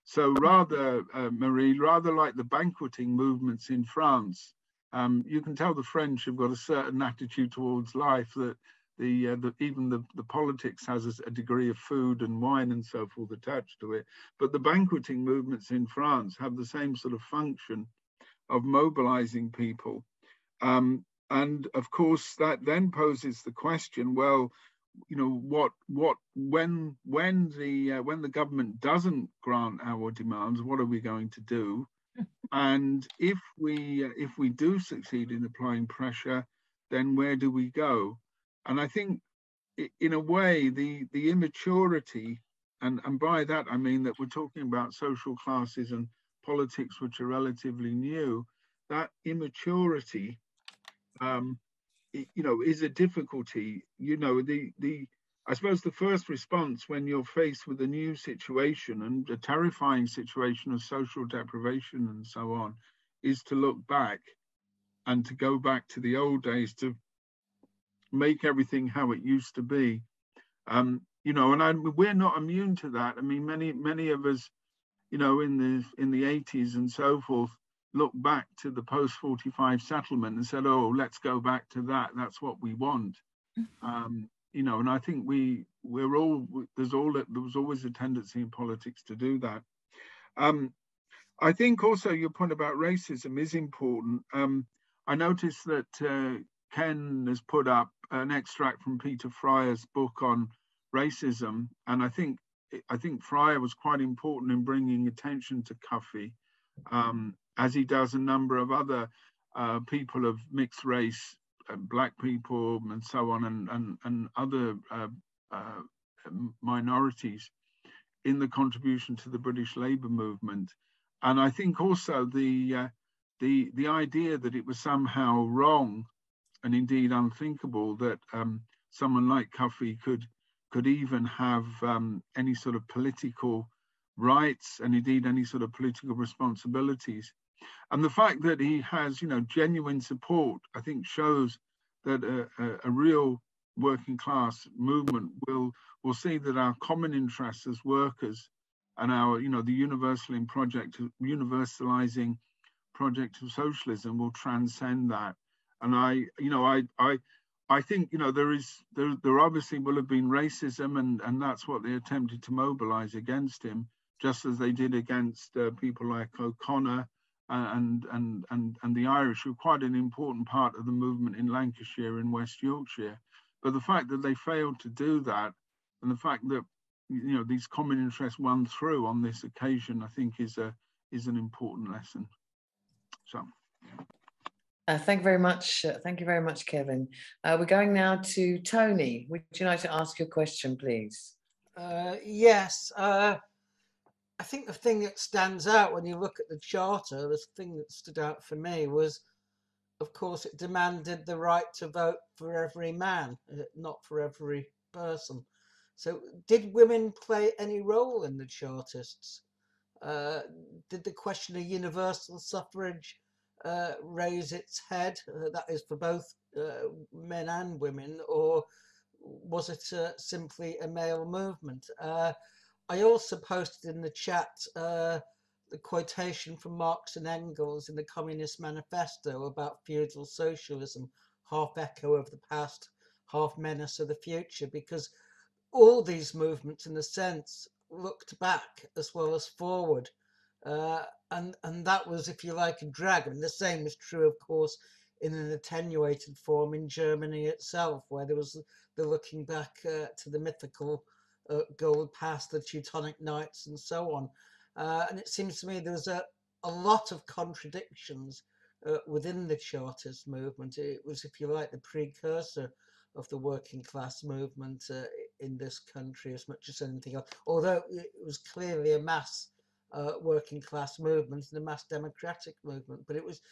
So rather, Marie, rather like the banqueting movements in France, you can tell the French have got a certain attitude towards life, that even the politics has a degree of food and wine and so forth attached to it. But the banqueting movements in France have the same sort of function of mobilizing people. And of course, that then poses the question, well, when the government doesn't grant our demands, what are we going to do? And if we do succeed in applying pressure, then where do we go? And I think, in a way, the immaturity, and by that I mean that we're talking about social classes and politics which are relatively new, that immaturity, is a difficulty. I suppose the first response when you're faced with a new situation and a terrifying situation of social deprivation and so on, is to look back and to go back to the old days, to make everything how it used to be. And we're not immune to that. I mean, many of us, in the 80s and so forth, look back to the post-45 settlement and said, oh, let's go back to that. That's what we want. And I think there was always a tendency in politics to do that. I think also your point about racism is important. I noticed that Ken has put up an extract from Peter Fryer's book on racism, and I think Fryer was quite important in bringing attention to Cuffay, as he does a number of other people of mixed race, black people and so on, and other minorities in the contribution to the British Labour movement. And I think also the idea that it was somehow wrong and indeed unthinkable that someone like Cuffay could even have any sort of political rights and indeed any sort of political responsibilities. And the fact that he has, genuine support, I think shows that a real working class movement will see that our common interests as workers and our, the universalizing project of socialism will transcend that. And I think, there obviously will have been racism, and that's what they attempted to mobilize against him, just as they did against people like O'Connor and the Irish, who were quite an important part of the movement in Lancashire and West Yorkshire. But the fact that they failed to do that, and the fact that these common interests won through on this occasion, I think is an important lesson. So. Thank you very much. Thank you very much, Kevin. We're going now to Tony. Would you like to ask your question, please? Yes. I think the thing that stands out when you look at the Charter, the thing that stood out for me was, of course, it demanded the right to vote for every man, not for every person. So did women play any role in the Chartists? Did the question of universal suffrage raise its head, that is for both men and women, or was it simply a male movement? I also posted in the chat the quotation from Marx and Engels in the Communist Manifesto about feudal socialism, half echo of the past, half menace of the future, because all these movements, in a sense, looked back as well as forward. And that was, if you like, a drag. And the same is true, of course, in an attenuated form in Germany itself, where there was the looking back to the mythical gold past, the Teutonic Knights and so on. And it seems to me there was a lot of contradictions within the Chartist movement. It was, if you like, the precursor of the working class movement in this country as much as anything else, although it was clearly a mass working class movement and a mass democratic movement. But it was,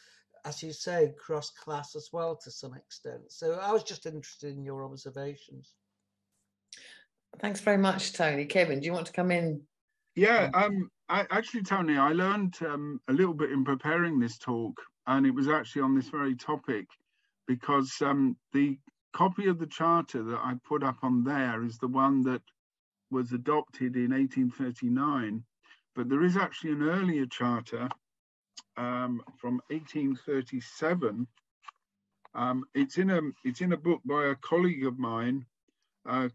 as you say, cross-class as well to some extent. So I was just interested in your observations. Thanks very much, Tony. Kevin, do you want to come in? Yeah, actually, Tony, I learned a little bit in preparing this talk, and it was actually on this very topic, because the copy of the charter that I put up on there is the one that was adopted in 1839, but there is actually an earlier charter from 1837. It's in a book by a colleague of mine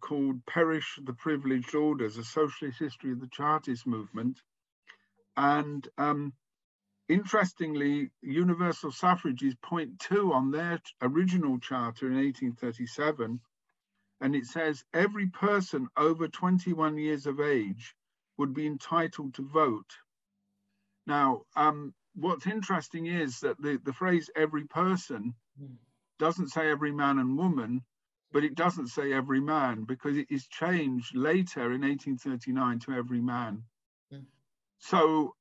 called Perish the Privileged Orders, A Socialist History of the Chartist Movement. And interestingly, universal suffrage is point 2 on their original charter in 1837. And it says, every person over 21 years of age would be entitled to vote. Now, what's interesting is that the phrase every person doesn't say every man and woman, but it doesn't say every man, because it is changed later in 1839 to every man. So,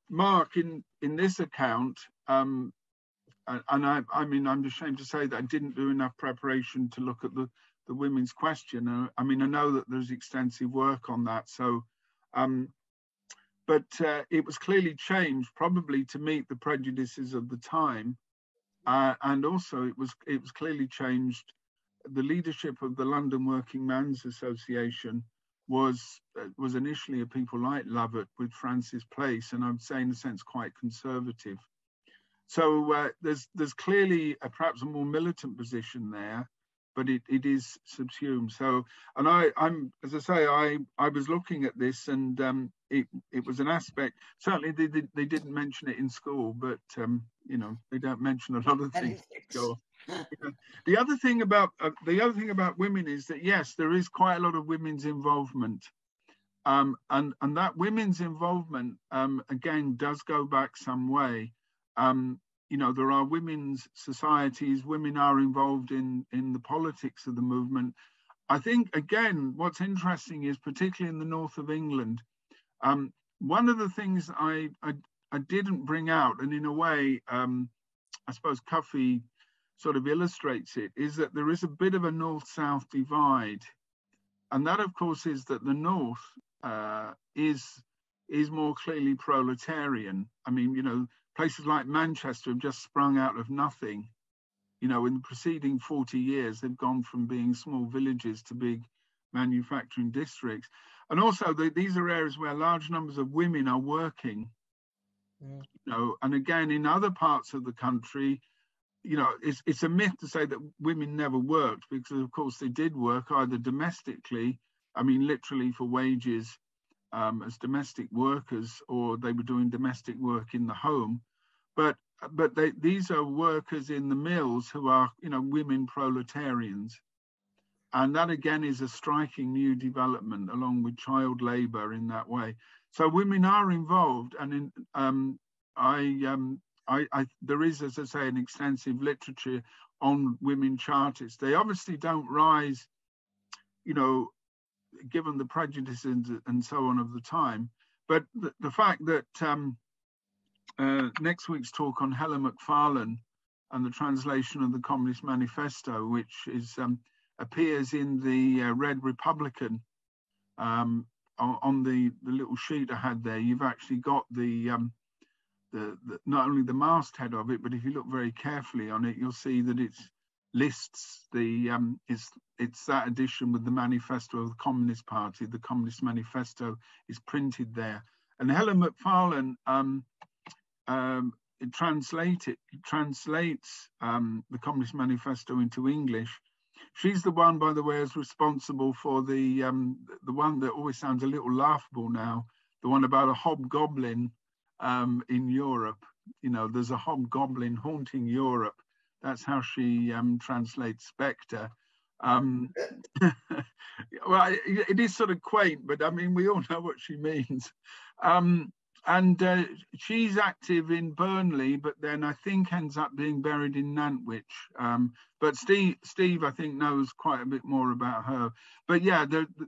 Mark, in this account, and I mean, I'm ashamed to say that I didn't do enough preparation to look at the women's question. I mean, I know that there's extensive work on that. So, but it was clearly changed, probably to meet the prejudices of the time. And also it was clearly changed. The leadership of the London Working Men's Association was initially a people like Lovett with Francis Place, and I would say in a sense quite conservative. So there's clearly perhaps a more militant position there, but it is subsumed. So, and I'm as I say, I was looking at this, and it was an aspect. Certainly they didn't mention it in school, but you know, they don't mention a lot of things. The other thing about women is that yes, there is quite a lot of women's involvement, and that women's involvement again does go back some way. You know, there are women's societies. Women are involved in the politics of the movement. I think again, what's interesting is particularly in the north of England. One of the things I didn't bring out, and in a way, I suppose Cuffay sort of illustrates it, is that there is a bit of a north-south divide. And that, of course, is that the north is more clearly proletarian. I mean, you know, places like Manchester have just sprung out of nothing. You know, in the preceding 40 years, they've gone from being small villages to big manufacturing districts. And also, these are areas where large numbers of women are working. You know, and again, in other parts of the country, you know, it's a myth to say that women never worked, because of course they did work either domestically, I mean, literally for wages as domestic workers, or they were doing domestic work in the home. But these are workers in the mills who are, you know, women proletarians. And that again is a striking new development along with child labor in that way. So women are involved, and there is, as I say, an extensive literature on women Chartists. They obviously don't rise, you know, given the prejudices and so on of the time. But the fact that next week's talk on Helen Macfarlane and the translation of the Communist Manifesto, which is appears in the Red Republican, on the little sheet I had there, you've actually got the not only the masthead of it, but if you look very carefully on it, you'll see that it lists the it's that edition with the manifesto of the Communist Party. The Communist Manifesto is printed there, and Helen Macfarlane translates the Communist Manifesto into English. She's the one, by the way, is responsible for the one that always sounds a little laughable now, the one about a hobgoblin in Europe. You know, there's a hobgoblin haunting Europe. That's how she translates Spectre. Well, it is sort of quaint, but I mean, we all know what she means. she's active in Burnley, but then I think ends up being buried in Nantwich. But Steve, I think, knows quite a bit more about her. But yeah,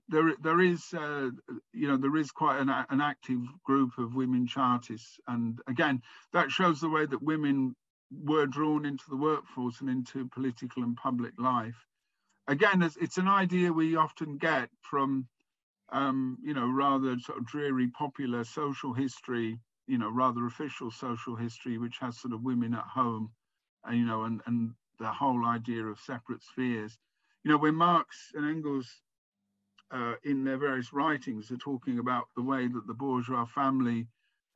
there is, there is quite an active group of women Chartists, and again, that shows the way that women were drawn into the workforce and into political and public life. Again, it's an idea we often get from rather sort of dreary popular social history, rather official social history, which has sort of women at home, and the whole idea of separate spheres. When Marx and Engels, in their various writings, are talking about the way that the bourgeois family,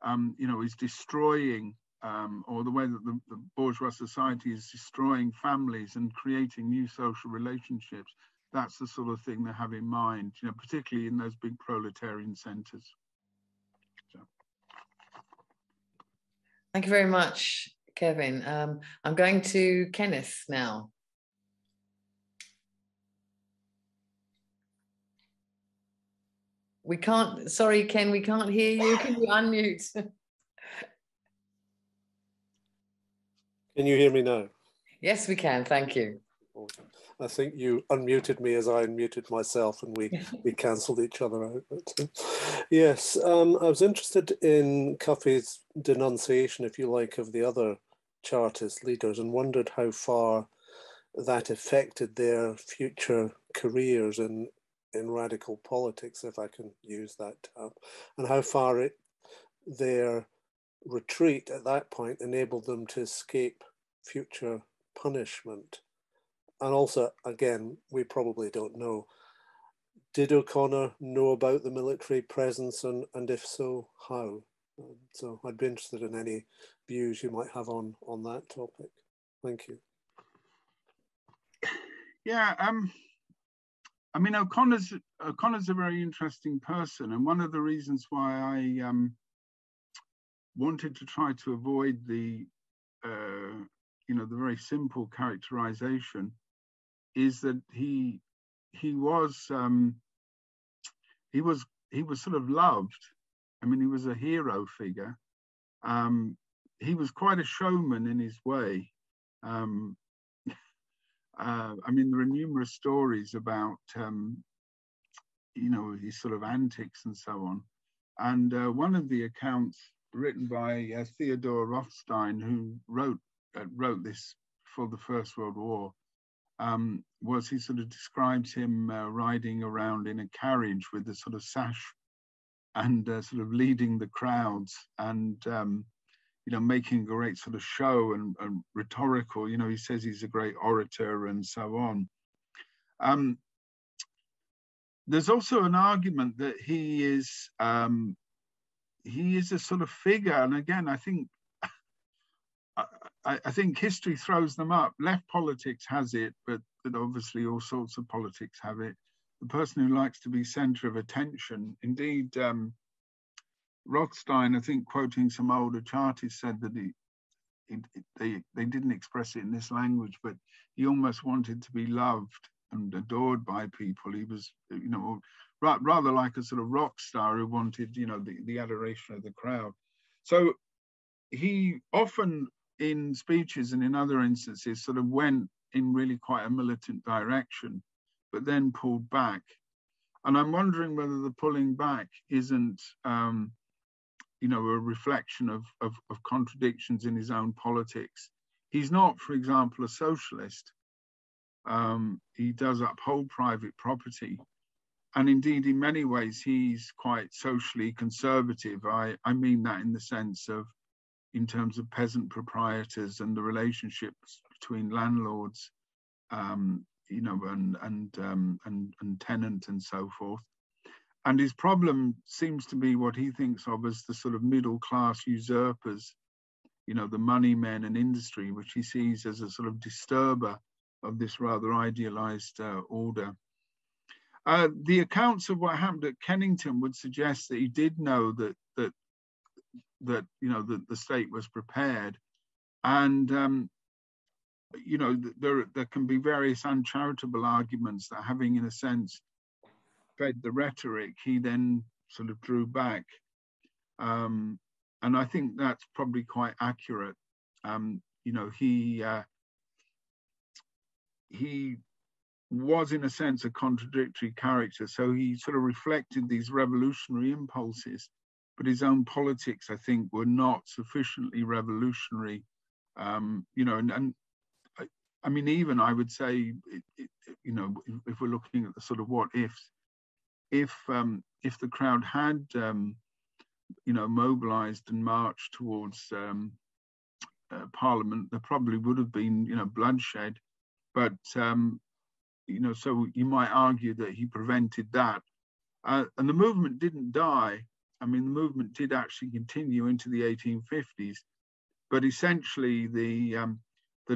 is destroying, or the way that the bourgeois society is destroying families and creating new social relationships, that's the sort of thing they have in mind, particularly in those big proletarian centres. So. Thank you very much, Kevin. I'm going to Kenneth now. We can't, sorry, Ken, we can't hear you. Can you unmute? Can you hear me now? Yes, we can. Thank you. I think you unmuted me as I unmuted myself, and we cancelled each other out. But, yes, I was interested in Cuffay's denunciation, if you like, of the other Chartist leaders, and wondered how far that affected their future careers in radical politics, if I can use that term, and how far their retreat at that point enabled them to escape future punishment. And also, again, we probably don't know, did O'Connor know about the military presence, and if so, how? So I'd be interested in any views you might have on that topic. Thank you. Yeah, I mean, O'Connor's a very interesting person, and one of the reasons why I wanted to try to avoid the the very simple characterization is that he was sort of loved. I mean, he was a hero figure. He was quite a showman in his way. I mean, there are numerous stories about his sort of antics and so on. And one of the accounts written by Theodore Rothstein, who wrote this for the First World War, was he sort of describes him riding around in a carriage with a sort of sash and sort of leading the crowds and, making a great sort of show and rhetorical, he says he's a great orator and so on. There's also an argument that he is a sort of figure, and again, I think history throws them up. Left politics has it, but obviously all sorts of politics have it. The person who likes to be centre of attention. Indeed, Rothstein, I think, quoting some older Chartists, said that they didn't express it in this language, but he almost wanted to be loved and adored by people. He was, rather like a sort of rock star who wanted, the adoration of the crowd. So he often, in speeches and in other instances, sort of went in really quite a militant direction, but then pulled back. And I'm wondering whether the pulling back isn't, a reflection of contradictions in his own politics. He's not, for example, a socialist. He does uphold private property. And indeed, in many ways, he's quite socially conservative. I mean that in the sense of, in terms of peasant proprietors and the relationships between landlords, and tenant and so forth. And his problem seems to be what he thinks of as the sort of middle class usurpers, the money men and industry, which he sees as a sort of disturber of this rather idealized order. The accounts of what happened at Kennington would suggest that he did know that the state was prepared, and there can be various uncharitable arguments that, having in a sense fed the rhetoric, he then sort of drew back. and I think that's probably quite accurate. You know, he was in a sense a contradictory character. So he sort of reflected these revolutionary impulses, but his own politics, I think, were not sufficiently revolutionary. You know, and I mean, even I would say, you know, if we're looking at the sort of what ifs, if the crowd had, you know, mobilized and marched towards Parliament, there probably would have been, you know, bloodshed. But you know, so you might argue that he prevented that. And the movement didn't die. I mean, the movement did actually continue into the 1850s, but essentially the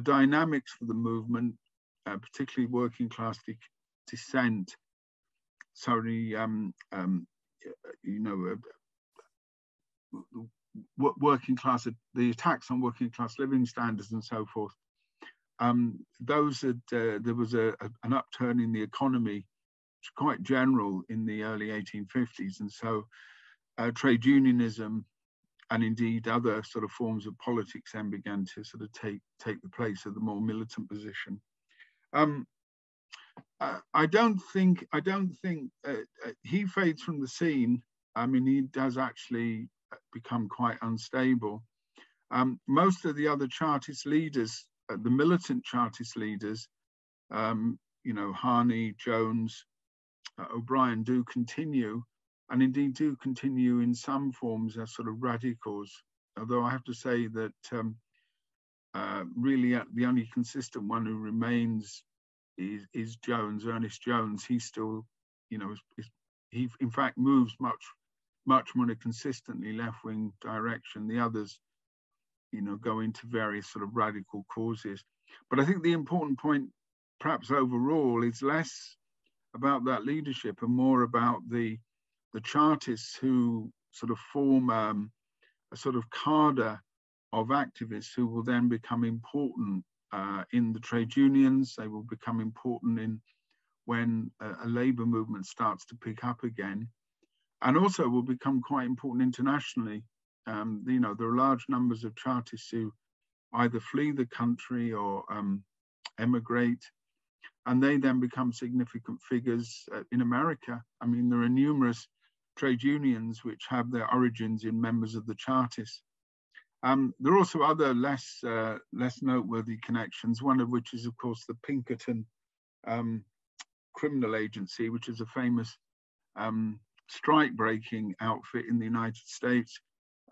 dynamics for the movement, particularly working class dissent, you know, working class, the attacks on working class living standards and so forth, those had, there was an upturn in the economy, quite general in the early 1850s. And so trade unionism and indeed other sort of forms of politics then began to sort of take the place of the more militant position. I don't think he fades from the scene. I mean, he does actually become quite unstable. Most of the other Chartist leaders, the militant Chartist leaders, you know, Harney, Jones, O'Brien, do continue, and indeed do continue in some forms as sort of radicals. Although I have to say that really the only consistent one who remains is Jones, Ernest Jones. He still, you know, he in fact moves much more consistently left-wing direction. The others, you know, go into various sort of radical causes. But I think the important point, perhaps overall, is less about that leadership and more about the Chartists who sort of form a sort of cadre of activists who will then become important in the trade unions. They will become important in when a labour movement starts to pick up again, and also will become quite important internationally. You know, there are large numbers of Chartists who either flee the country or emigrate, and they then become significant figures in America. I mean, there are numerous trade unions which have their origins in members of the Chartists. There are also other less noteworthy connections, one of which is, of course, the Pinkerton Criminal Agency, which is a famous strike-breaking outfit in the United States.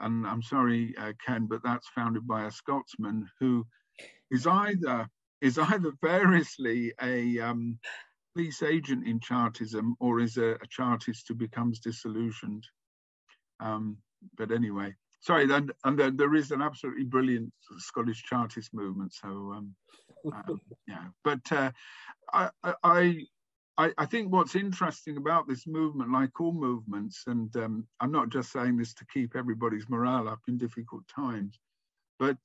And I'm sorry, Ken, but that's founded by a Scotsman who is either variously a police agent in Chartism or is a Chartist who becomes disillusioned. But anyway, sorry, and there is an absolutely brilliant Scottish Chartist movement. So yeah, but I think what's interesting about this movement, like all movements, and I'm not just saying this to keep everybody's morale up in difficult times, but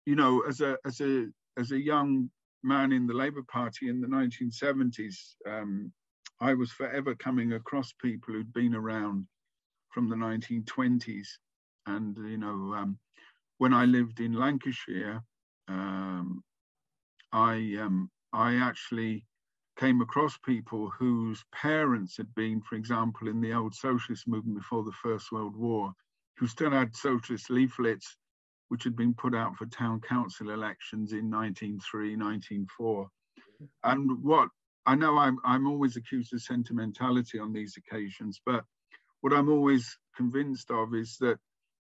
you know, as a young man in the Labour Party in the 1970s, I was forever coming across people who'd been around from the 1920s, and you know, when I lived in Lancashire, I actually came across people whose parents had been, for example, in the old socialist movement before the First World War, who still had socialist leaflets which had been put out for town council elections in 1903, 1904. And what I know, I'm always accused of sentimentality on these occasions, but what I'm always convinced of is that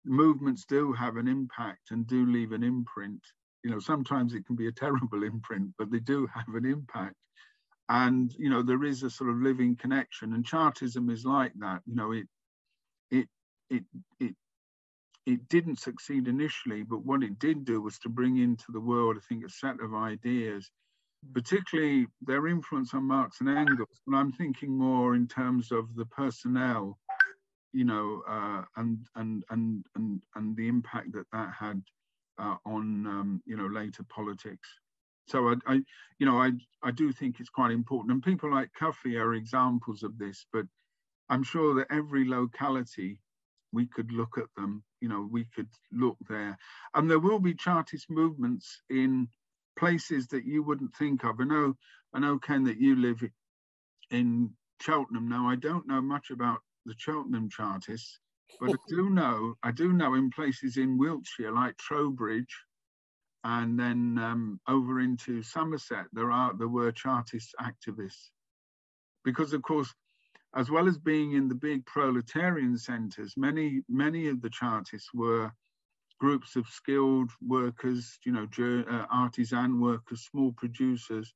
movements do have an impact and do leave an imprint. You know, sometimes it can be a terrible imprint, but they do have an impact. And, you know, there is a sort of living connection, and Chartism is like that. You know, it didn't succeed initially, but what it did do was to bring into the world, I think, a set of ideas, particularly their influence on Marx and Engels. And I'm thinking more in terms of the personnel, you know, and the impact that had on, you know, later politics. So I do think it's quite important, and people like Cuffay are examples of this. But I'm sure that every locality we could look at them. You know, we could look there. And there will be Chartist movements in places that you wouldn't think of. I know, Ken, that you live in Cheltenham. Now, I don't know much about the Cheltenham Chartists, but I do know in places in Wiltshire, like Trowbridge, and then over into Somerset, there were Chartist activists. Because, of course, as well as being in the big proletarian centres, many of the Chartists were groups of skilled workers, you know, artisan workers, small producers,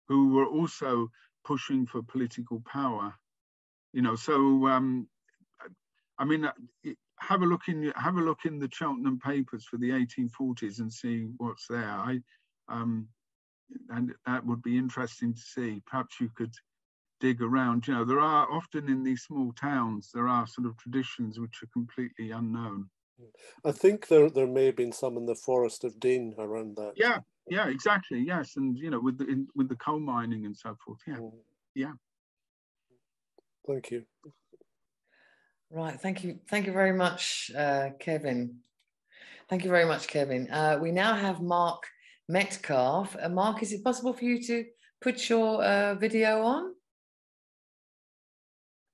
who were also pushing for political power. You know, so I mean, have a look in the Cheltenham papers for the 1840s and see what's there. And that would be interesting to see. Perhaps you could dig around. You know, there are often in these small towns, there are sort of traditions which are completely unknown. I think there may have been some in the Forest of Dean around that. Yeah, exactly. Yes, and you know, with the coal mining and so forth. Yeah. Thank you. Right, thank you very much, Kevin. Thank you very much, Kevin. We now have Mark Metcalf. Mark, is it possible for you to put your video on?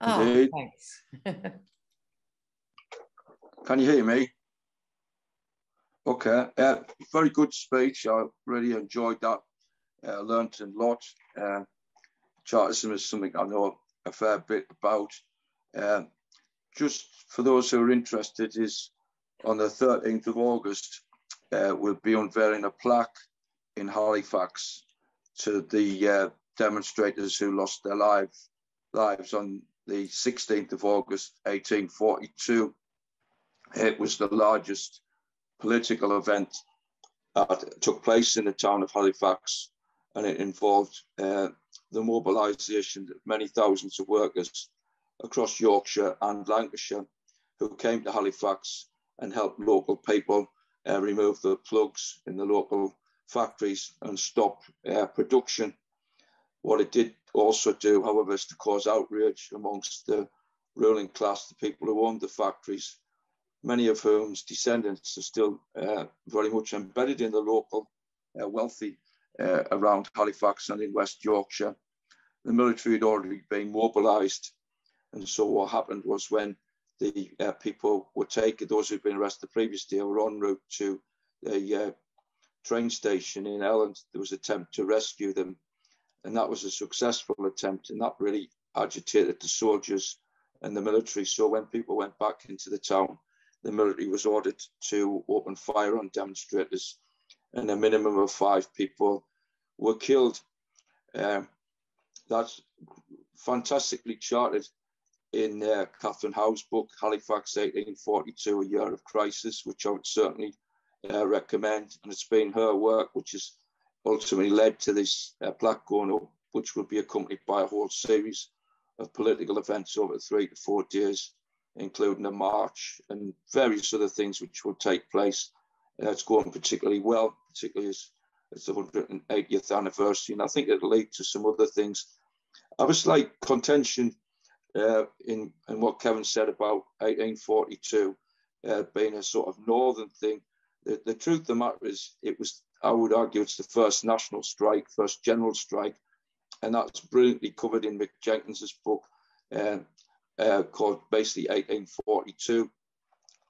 Indeed. Oh, thanks. Can you hear me? Okay. Very good speech. I really enjoyed that. Learned a lot. Chartism is something I know a fair bit about. Just for those who are interested, is on the 13th of August, we'll be unveiling a plaque in Halifax to the demonstrators who lost their lives on the 16th of August, 1842. It was the largest political event that took place in the town of Halifax, and it involved the mobilisation of many thousands of workers across Yorkshire and Lancashire who came to Halifax and helped local people remove the plugs in the local factories and stop production. What it did also do, however, is to cause outrage amongst the ruling class, the people who owned the factories, many of whom's descendants are still very much embedded in the local wealthy around Halifax and in West Yorkshire. The military had already been mobilised, and so what happened was when the people were taken, those who'd been arrested the previous day were en route to the train station in Elland. There was an attempt to rescue them, and that was a successful attempt, and that really agitated the soldiers and the military. So when people went back into the town, the military was ordered to open fire on demonstrators, and a minimum of 5 people were killed. That's fantastically charted in Catherine Howe's book, Halifax 1842, A Year of Crisis, which I would certainly recommend. And it's been her work which has ultimately led to this plaque going up, which will be accompanied by a whole series of political events over 3 to 4 days, including a march and various other things which will take place. It's going particularly well, particularly as it's the 180th anniversary, and I think it'll lead to some other things. I was like contention in what Kevin said about 1842 being a sort of northern thing. The truth of the matter is, I would argue it's the first national strike, first general strike, and that's brilliantly covered in Mick Jenkins's book called basically 1842,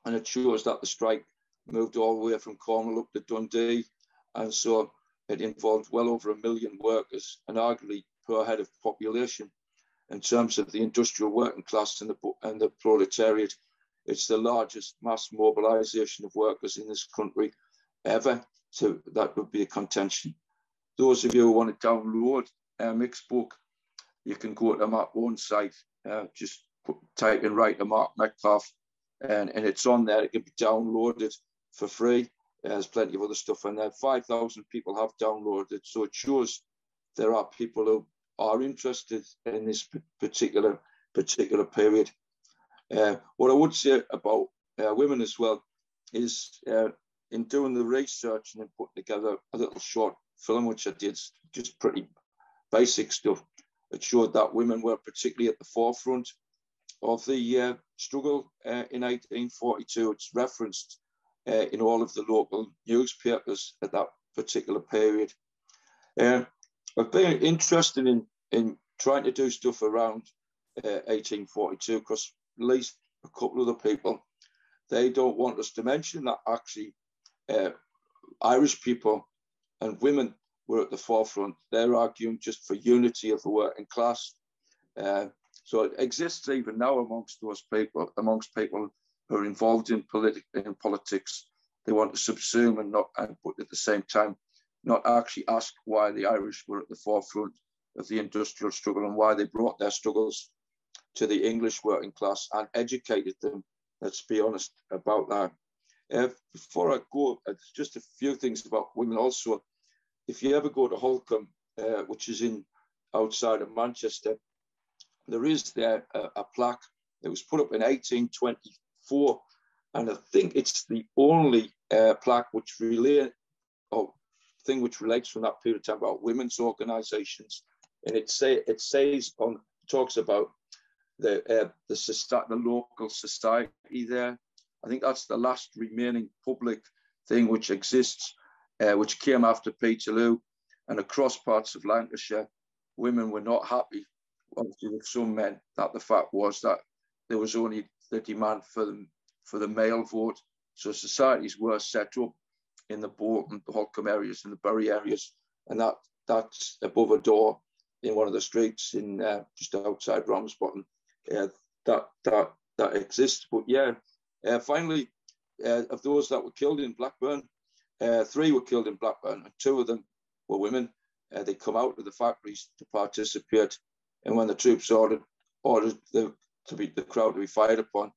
and it shows that the strike moved all the way from Cornwall up to Dundee, and so it involved well over 1 million workers, and arguably per head of population. In terms of the industrial working class and the proletariat, it's the largest mass mobilisation of workers in this country ever. So that would be a contention. Those of you who want to download Mick's book, you can go to my own site, just type in Writer Mark Metcalf, and it's on there. It can be downloaded for free. There's plenty of other stuff in there. 5,000 people have downloaded, so it shows there are people who are interested in this particular period. What I would say about women as well is in doing the research and then putting together a little short film, which I did, just pretty basic stuff, it showed that women were particularly at the forefront of the struggle in 1842. It's referenced in all of the local newspapers at that particular period. I've been interested in trying to do stuff around 1842 because at least a couple of the people, they don't want us to mention that actually Irish people and women were at the forefront. They're arguing just for unity of the working class. So it exists even now amongst those people, amongst people who are involved in politics. They want to subsume but at the same time, not actually ask why the Irish were at the forefront of the industrial struggle and why they brought their struggles to the English working class and educated them. Let's be honest about that. Before I go, just a few things about women also. If you ever go to Holcombe, which is outside of Manchester, there is there a plaque that was put up in 1824, and I think it's the only plaque which relates from that period of time about women's organisations, and it talks about the local society there. I think that's the last remaining public thing which exists, which came after Peterloo, and across parts of Lancashire, women were not happy, obviously with some men, that the fact was that there was only the demand for the male vote. So societies were set up in the Bolton, the Holcombe areas, and the Bury areas, and that's above a door in one of the streets in just outside Ramsbottom. That exists. But yeah, finally, of those that were killed in Blackburn, 3 were killed in Blackburn, and 2 of them were women. They come out of the factories to participate, and when the troops ordered the crowd to be fired upon,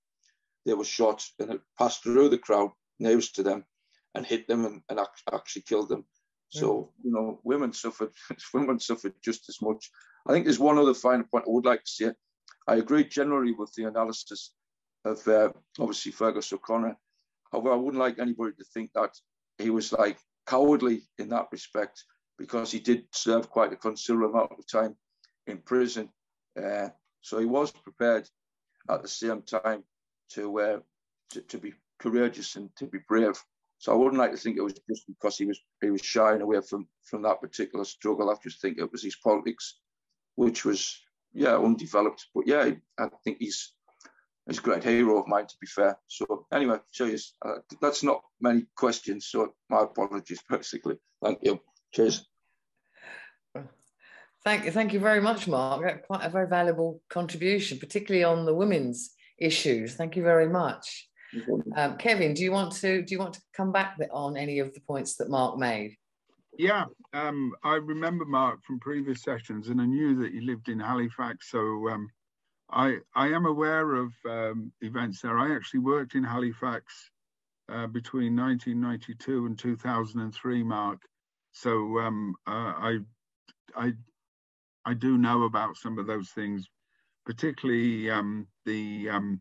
they were shot, and it passed through the crowd, nearest to them, and hit them and actually killed them. So, you know, women suffered just as much. I think there's one other final point I would like to say. I agree generally with the analysis of obviously Fergus O'Connor. However, I wouldn't like anybody to think that he was like cowardly in that respect, because he did serve quite a considerable amount of time in prison. So he was prepared at the same time to be courageous and to be brave. So I wouldn't like to think it was just because he was shying away from that particular struggle. I just think it was his politics, which was undeveloped. But yeah, I think he's a great hero of mine, to be fair. So anyway, cheers. That's not many questions, so my apologies, basically. Thank you. Cheers. Thank you very much, Mark. Quite a very valuable contribution, particularly on the women's issues. Thank you very much. Kevin, do you want to come back on any of the points that Mark made? Yeah, I remember Mark from previous sessions, and I knew that he lived in Halifax, so I am aware of events there. I actually worked in Halifax between 1992 and 2003, Mark. So I do know about some of those things, particularly the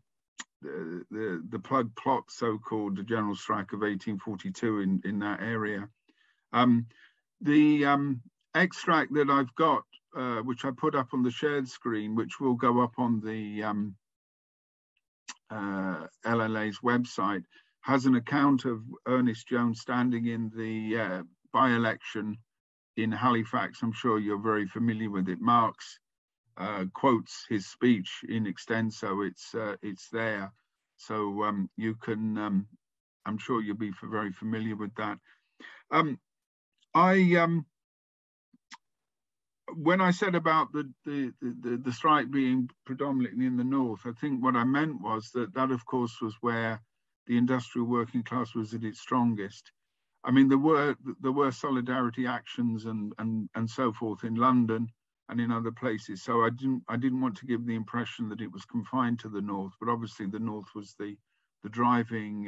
plug plot, so-called, the general strike of 1842 in that area. The extract that I've got, which I put up on the shared screen, which will go up on the LLA's website, has an account of Ernest Jones standing in the by-election in Halifax. I'm sure you're very familiar with it. Marx quotes his speech in extenso. It's there, so you can. I'm sure you'll be very familiar with that. When I said about the strike being predominantly in the north, I think what I meant was that of course was where the industrial working class was at its strongest. I mean, there were solidarity actions and so forth in London and in other places. So I didn't want to give the impression that it was confined to the north, but obviously the north was the driving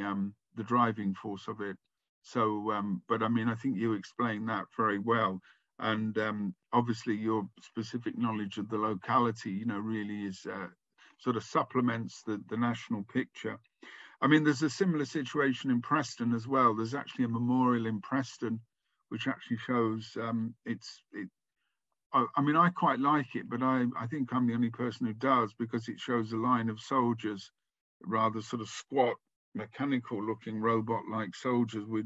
force of it. So, but I mean, I think you explained that very well, and obviously your specific knowledge of the locality, you know, really is sort of supplements the national picture. I mean, there's a similar situation in Preston as well. There's actually a memorial in Preston, which actually shows I mean, I quite like it, but I think I'm the only person who does, because it shows a line of soldiers, rather sort of squat, mechanical-looking robot-like soldiers with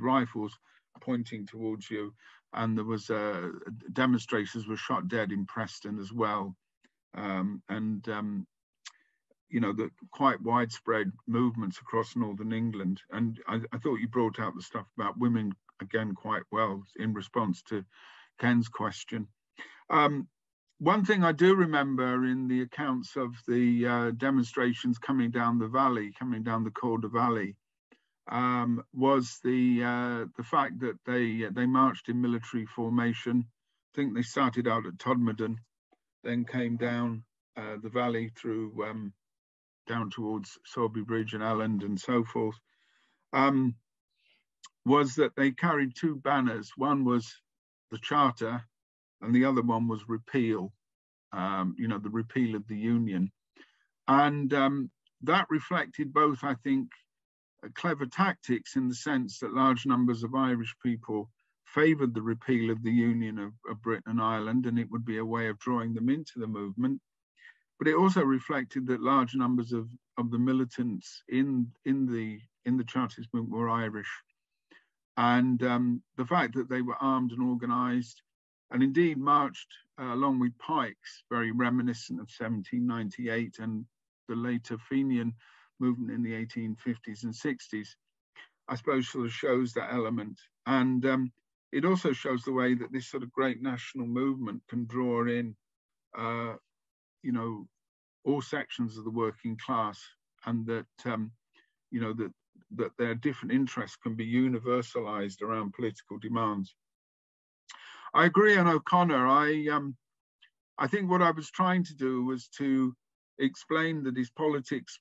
rifles pointing towards you, and there was demonstrators were shot dead in Preston as well, you know, the quite widespread movements across Northern England. And I thought you brought out the stuff about women again quite well in response to Ken's question. One thing I do remember in the accounts of the demonstrations coming down the valley, coming down the Calder Valley, was the fact that they marched in military formation. I think they started out at Todmorden, then came down the valley through down towards Sorby Bridge and Elland and so forth. Was that they carried two banners. One was the Charter, and the other one was repeal, you know, the repeal of the Union. And that reflected both, I think, clever tactics, in the sense that large numbers of Irish people favoured the repeal of the Union of Britain and Ireland, and it would be a way of drawing them into the movement. But it also reflected that large numbers of the militants in the Chartist movement were Irish. And the fact that they were armed and organised, and indeed marched along with pikes, very reminiscent of 1798 and the later Fenian movement in the 1850s and 60s, I suppose sort of shows that element. And it also shows the way that this sort of great national movement can draw in, you know, all sections of the working class, and that, you know, that their different interests can be universalized around political demands. I agree on O'Connor. I think what I was trying to do was to explain that his politics,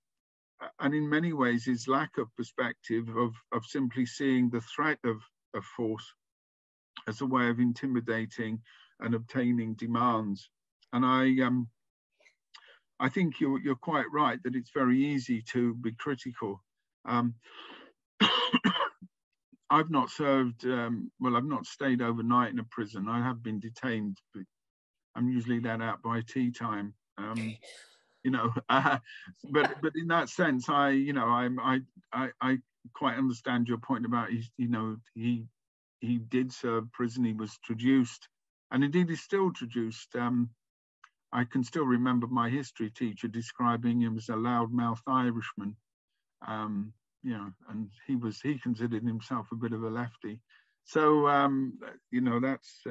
and in many ways his lack of perspective of simply seeing the threat of force as a way of intimidating and obtaining demands. And I think you're quite right that it's very easy to be critical. I've not served, well, I've not stayed overnight in a prison. I have been detained, but I'm usually let out by tea time. You know, but in that sense, I quite understand your point about he did serve prison. He was traduced, and indeed he's still traduced. I can still remember my history teacher describing him as a loudmouthed Irishman. You know, and he considered himself a bit of a lefty. So you know, that's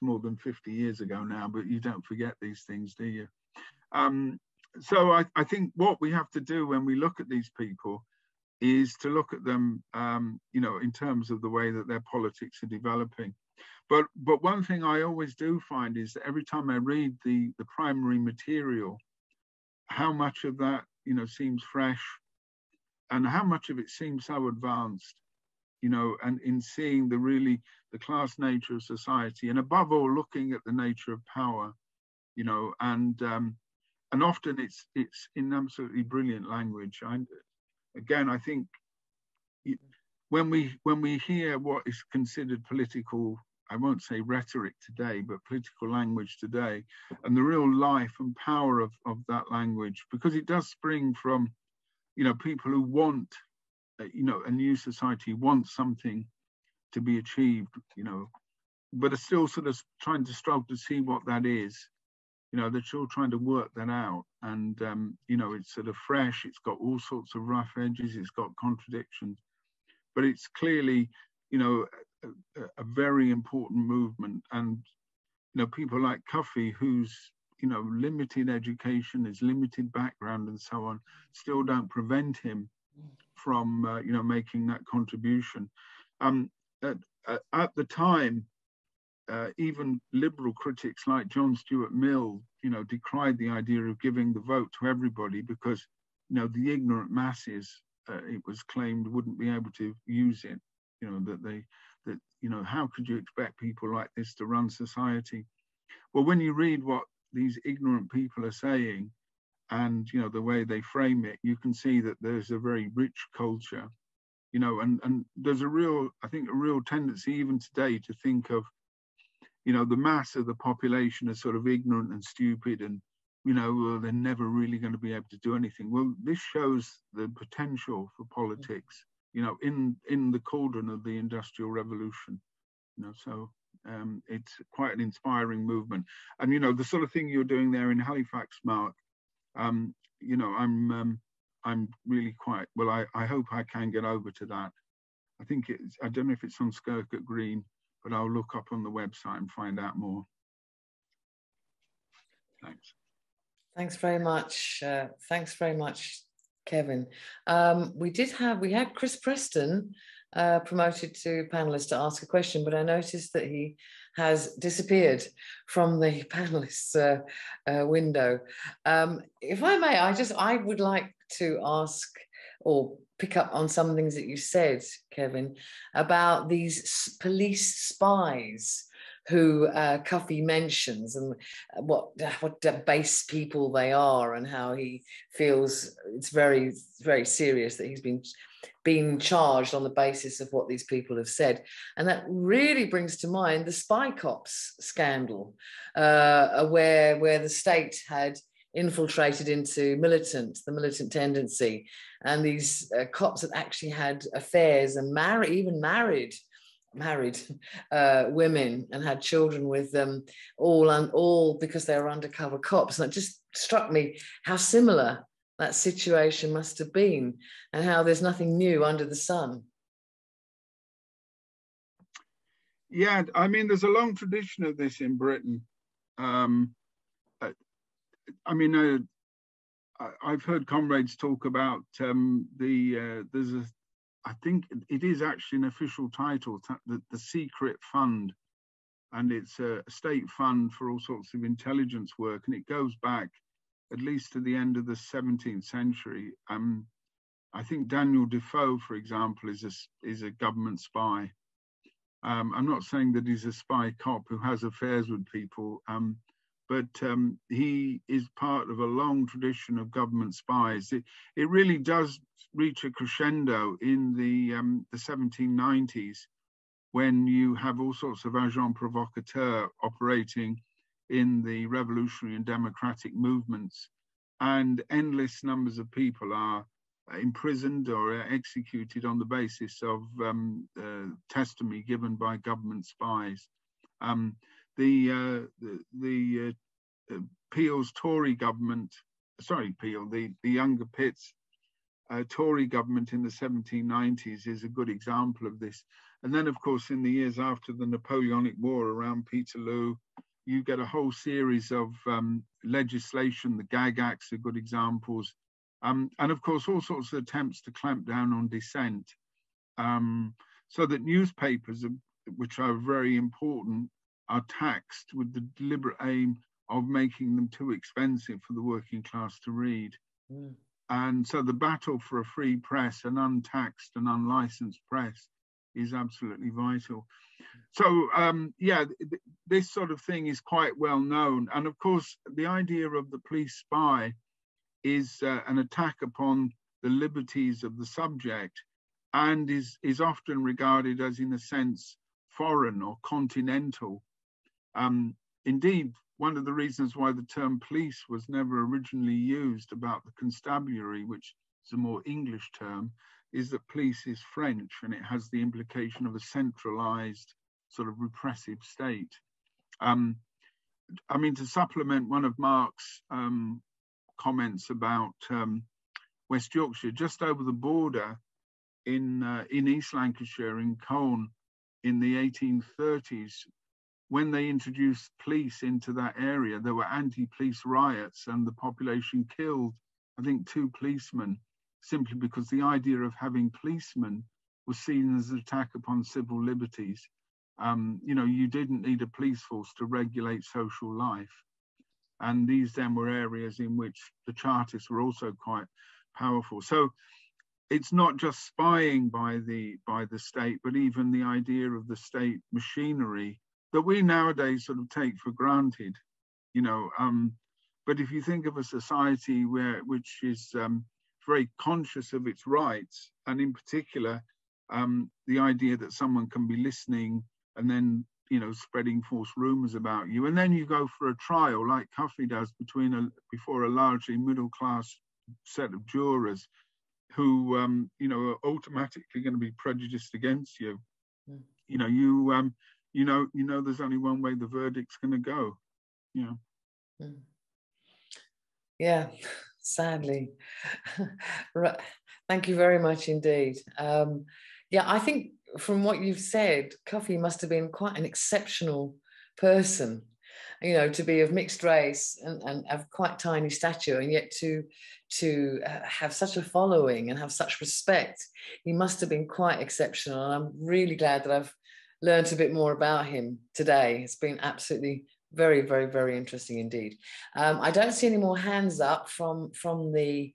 more than 50 years ago now, but you don't forget these things, do you? So I think what we have to do when we look at these people is to look at them, you know, in terms of the way that their politics are developing. But one thing I always do find is that every time I read the primary material, how much of that, you know, seems fresh, and how much of it seems so advanced, you know, and in seeing the class nature of society, and above all, looking at the nature of power, you know, and often it's in absolutely brilliant language. I think when we hear what is considered political, I won't say rhetoric today, but political language today, and the real life and power of that language, because it does spring from, you know, people who want, you know, a new society, want something to be achieved, you know, but are still sort of trying to struggle to see what that is. You know, they're still trying to work that out. And, you know, it's sort of fresh. It's got all sorts of rough edges. It's got contradictions. But it's clearly, you know, a very important movement. And, you know, people like Cuffay, who's, you know, limited education, his limited background and so on, still don't prevent him from, you know, making that contribution. At the time, even liberal critics like John Stuart Mill, you know, decried the idea of giving the vote to everybody because, you know, the ignorant masses, it was claimed, wouldn't be able to use it. You know, that you know, how could you expect people like this to run society? Well, when you read what these ignorant people are saying, and, you know, the way they frame it, you can see that there's a very rich culture, you know, and there's I think a real tendency even today to think of, you know, the mass of the population are sort of ignorant and stupid, and, you know, well, they're never really going to be able to do anything. Well, this shows the potential for politics, you know, in the cauldron of the Industrial Revolution, you know, so it's quite an inspiring movement. And, you know, the sort of thing you're doing there in Halifax, Mark, you know, I'm really quite, well, I hope I can get over to that. I think it's, I don't know if it's on Skirkett Green, but I'll look up on the website and find out more. Thanks. Thanks very much. Thanks very much, Kevin. We had Chris Preston promoted to panelist to ask a question, but I noticed that he has disappeared from the panelists window. If I may, I would like to ask or pick up on some things that you said, Kevin, about these police spies who Cuffay mentions, and what base people they are, and how he feels it's very, very serious that he's been charged on the basis of what these people have said. And that really brings to mind the spy cops scandal, where the state had infiltrated into the militant tendency, and these cops had actually had affairs and even married women and had children with them, all because they were undercover cops. And it just struck me how similar that situation must have been, and how there's nothing new under the sun. Yeah, I mean, there's a long tradition of this in Britain. I mean, I've heard comrades talk about I think it is actually an official title, the Secret Fund, and it's a state fund for all sorts of intelligence work, and it goes back at least to the end of the 17th century. I think Daniel Defoe, for example, is a government spy. I'm not saying that he's a spy cop who has affairs with people, but he is part of a long tradition of government spies. It really does reach a crescendo in the 1790s, when you have all sorts of agents provocateurs operating in the revolutionary and democratic movements, and endless numbers of people are imprisoned or executed on the basis of testimony given by government spies. Peel's Tory government, the younger Pitt's Tory government in the 1790s is a good example of this. And then, of course, in the years after the Napoleonic War around Peterloo, you get a whole series of legislation. The Gag Acts are good examples. And of course, all sorts of attempts to clamp down on dissent, so that newspapers, which are very important, are taxed with the deliberate aim of making them too expensive for the working class to read. Mm. And so the battle for a free press, an untaxed and unlicensed press, is absolutely vital. So yeah, this sort of thing is quite well known. And of course, the idea of the police spy is an attack upon the liberties of the subject, and is often regarded as, in a sense, foreign or continental. Indeed, one of the reasons why the term police was never originally used about the constabulary, which is a more English term, is that police is French, and it has the implication of a centralized sort of repressive state. I mean, to supplement one of Mark's comments about West Yorkshire, just over the border in East Lancashire, in Colne, in the 1830s, when they introduced police into that area, there were anti-police riots, and the population killed, I think, 2 policemen, simply because the idea of having policemen was seen as an attack upon civil liberties. You know, you didn't need a police force to regulate social life. And these then were areas in which the Chartists were also quite powerful. So it's not just spying by the state, but even the idea of the state machinery that we nowadays sort of take for granted, you know. But if you think of a society which is very conscious of its rights, and in particular, the idea that someone can be listening and then spreading false rumors about you, and then you go for a trial like Cuffay does before a largely middle-class set of jurors who are automatically going to be prejudiced against you. There's only one way the verdict's going to go. Yeah, sadly. Right. Thank you very much indeed. Yeah, I think from what you've said, Cuffay must have been quite an exceptional person, to be of mixed race and of quite tiny stature, and yet to have such a following and have such respect. He must have been quite exceptional. And I'm really glad that I've learned a bit more about him today. It's been absolutely very, very, very interesting indeed. I don't see any more hands up from the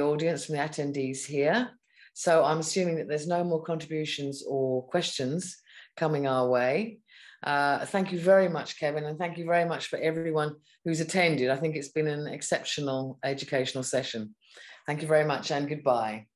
audience, from the attendees here. So I'm assuming that there's no more contributions or questions coming our way. Thank you very much, Kevin, and thank you very much for everyone who's attended. I think it's been an exceptional educational session. Thank you very much and goodbye.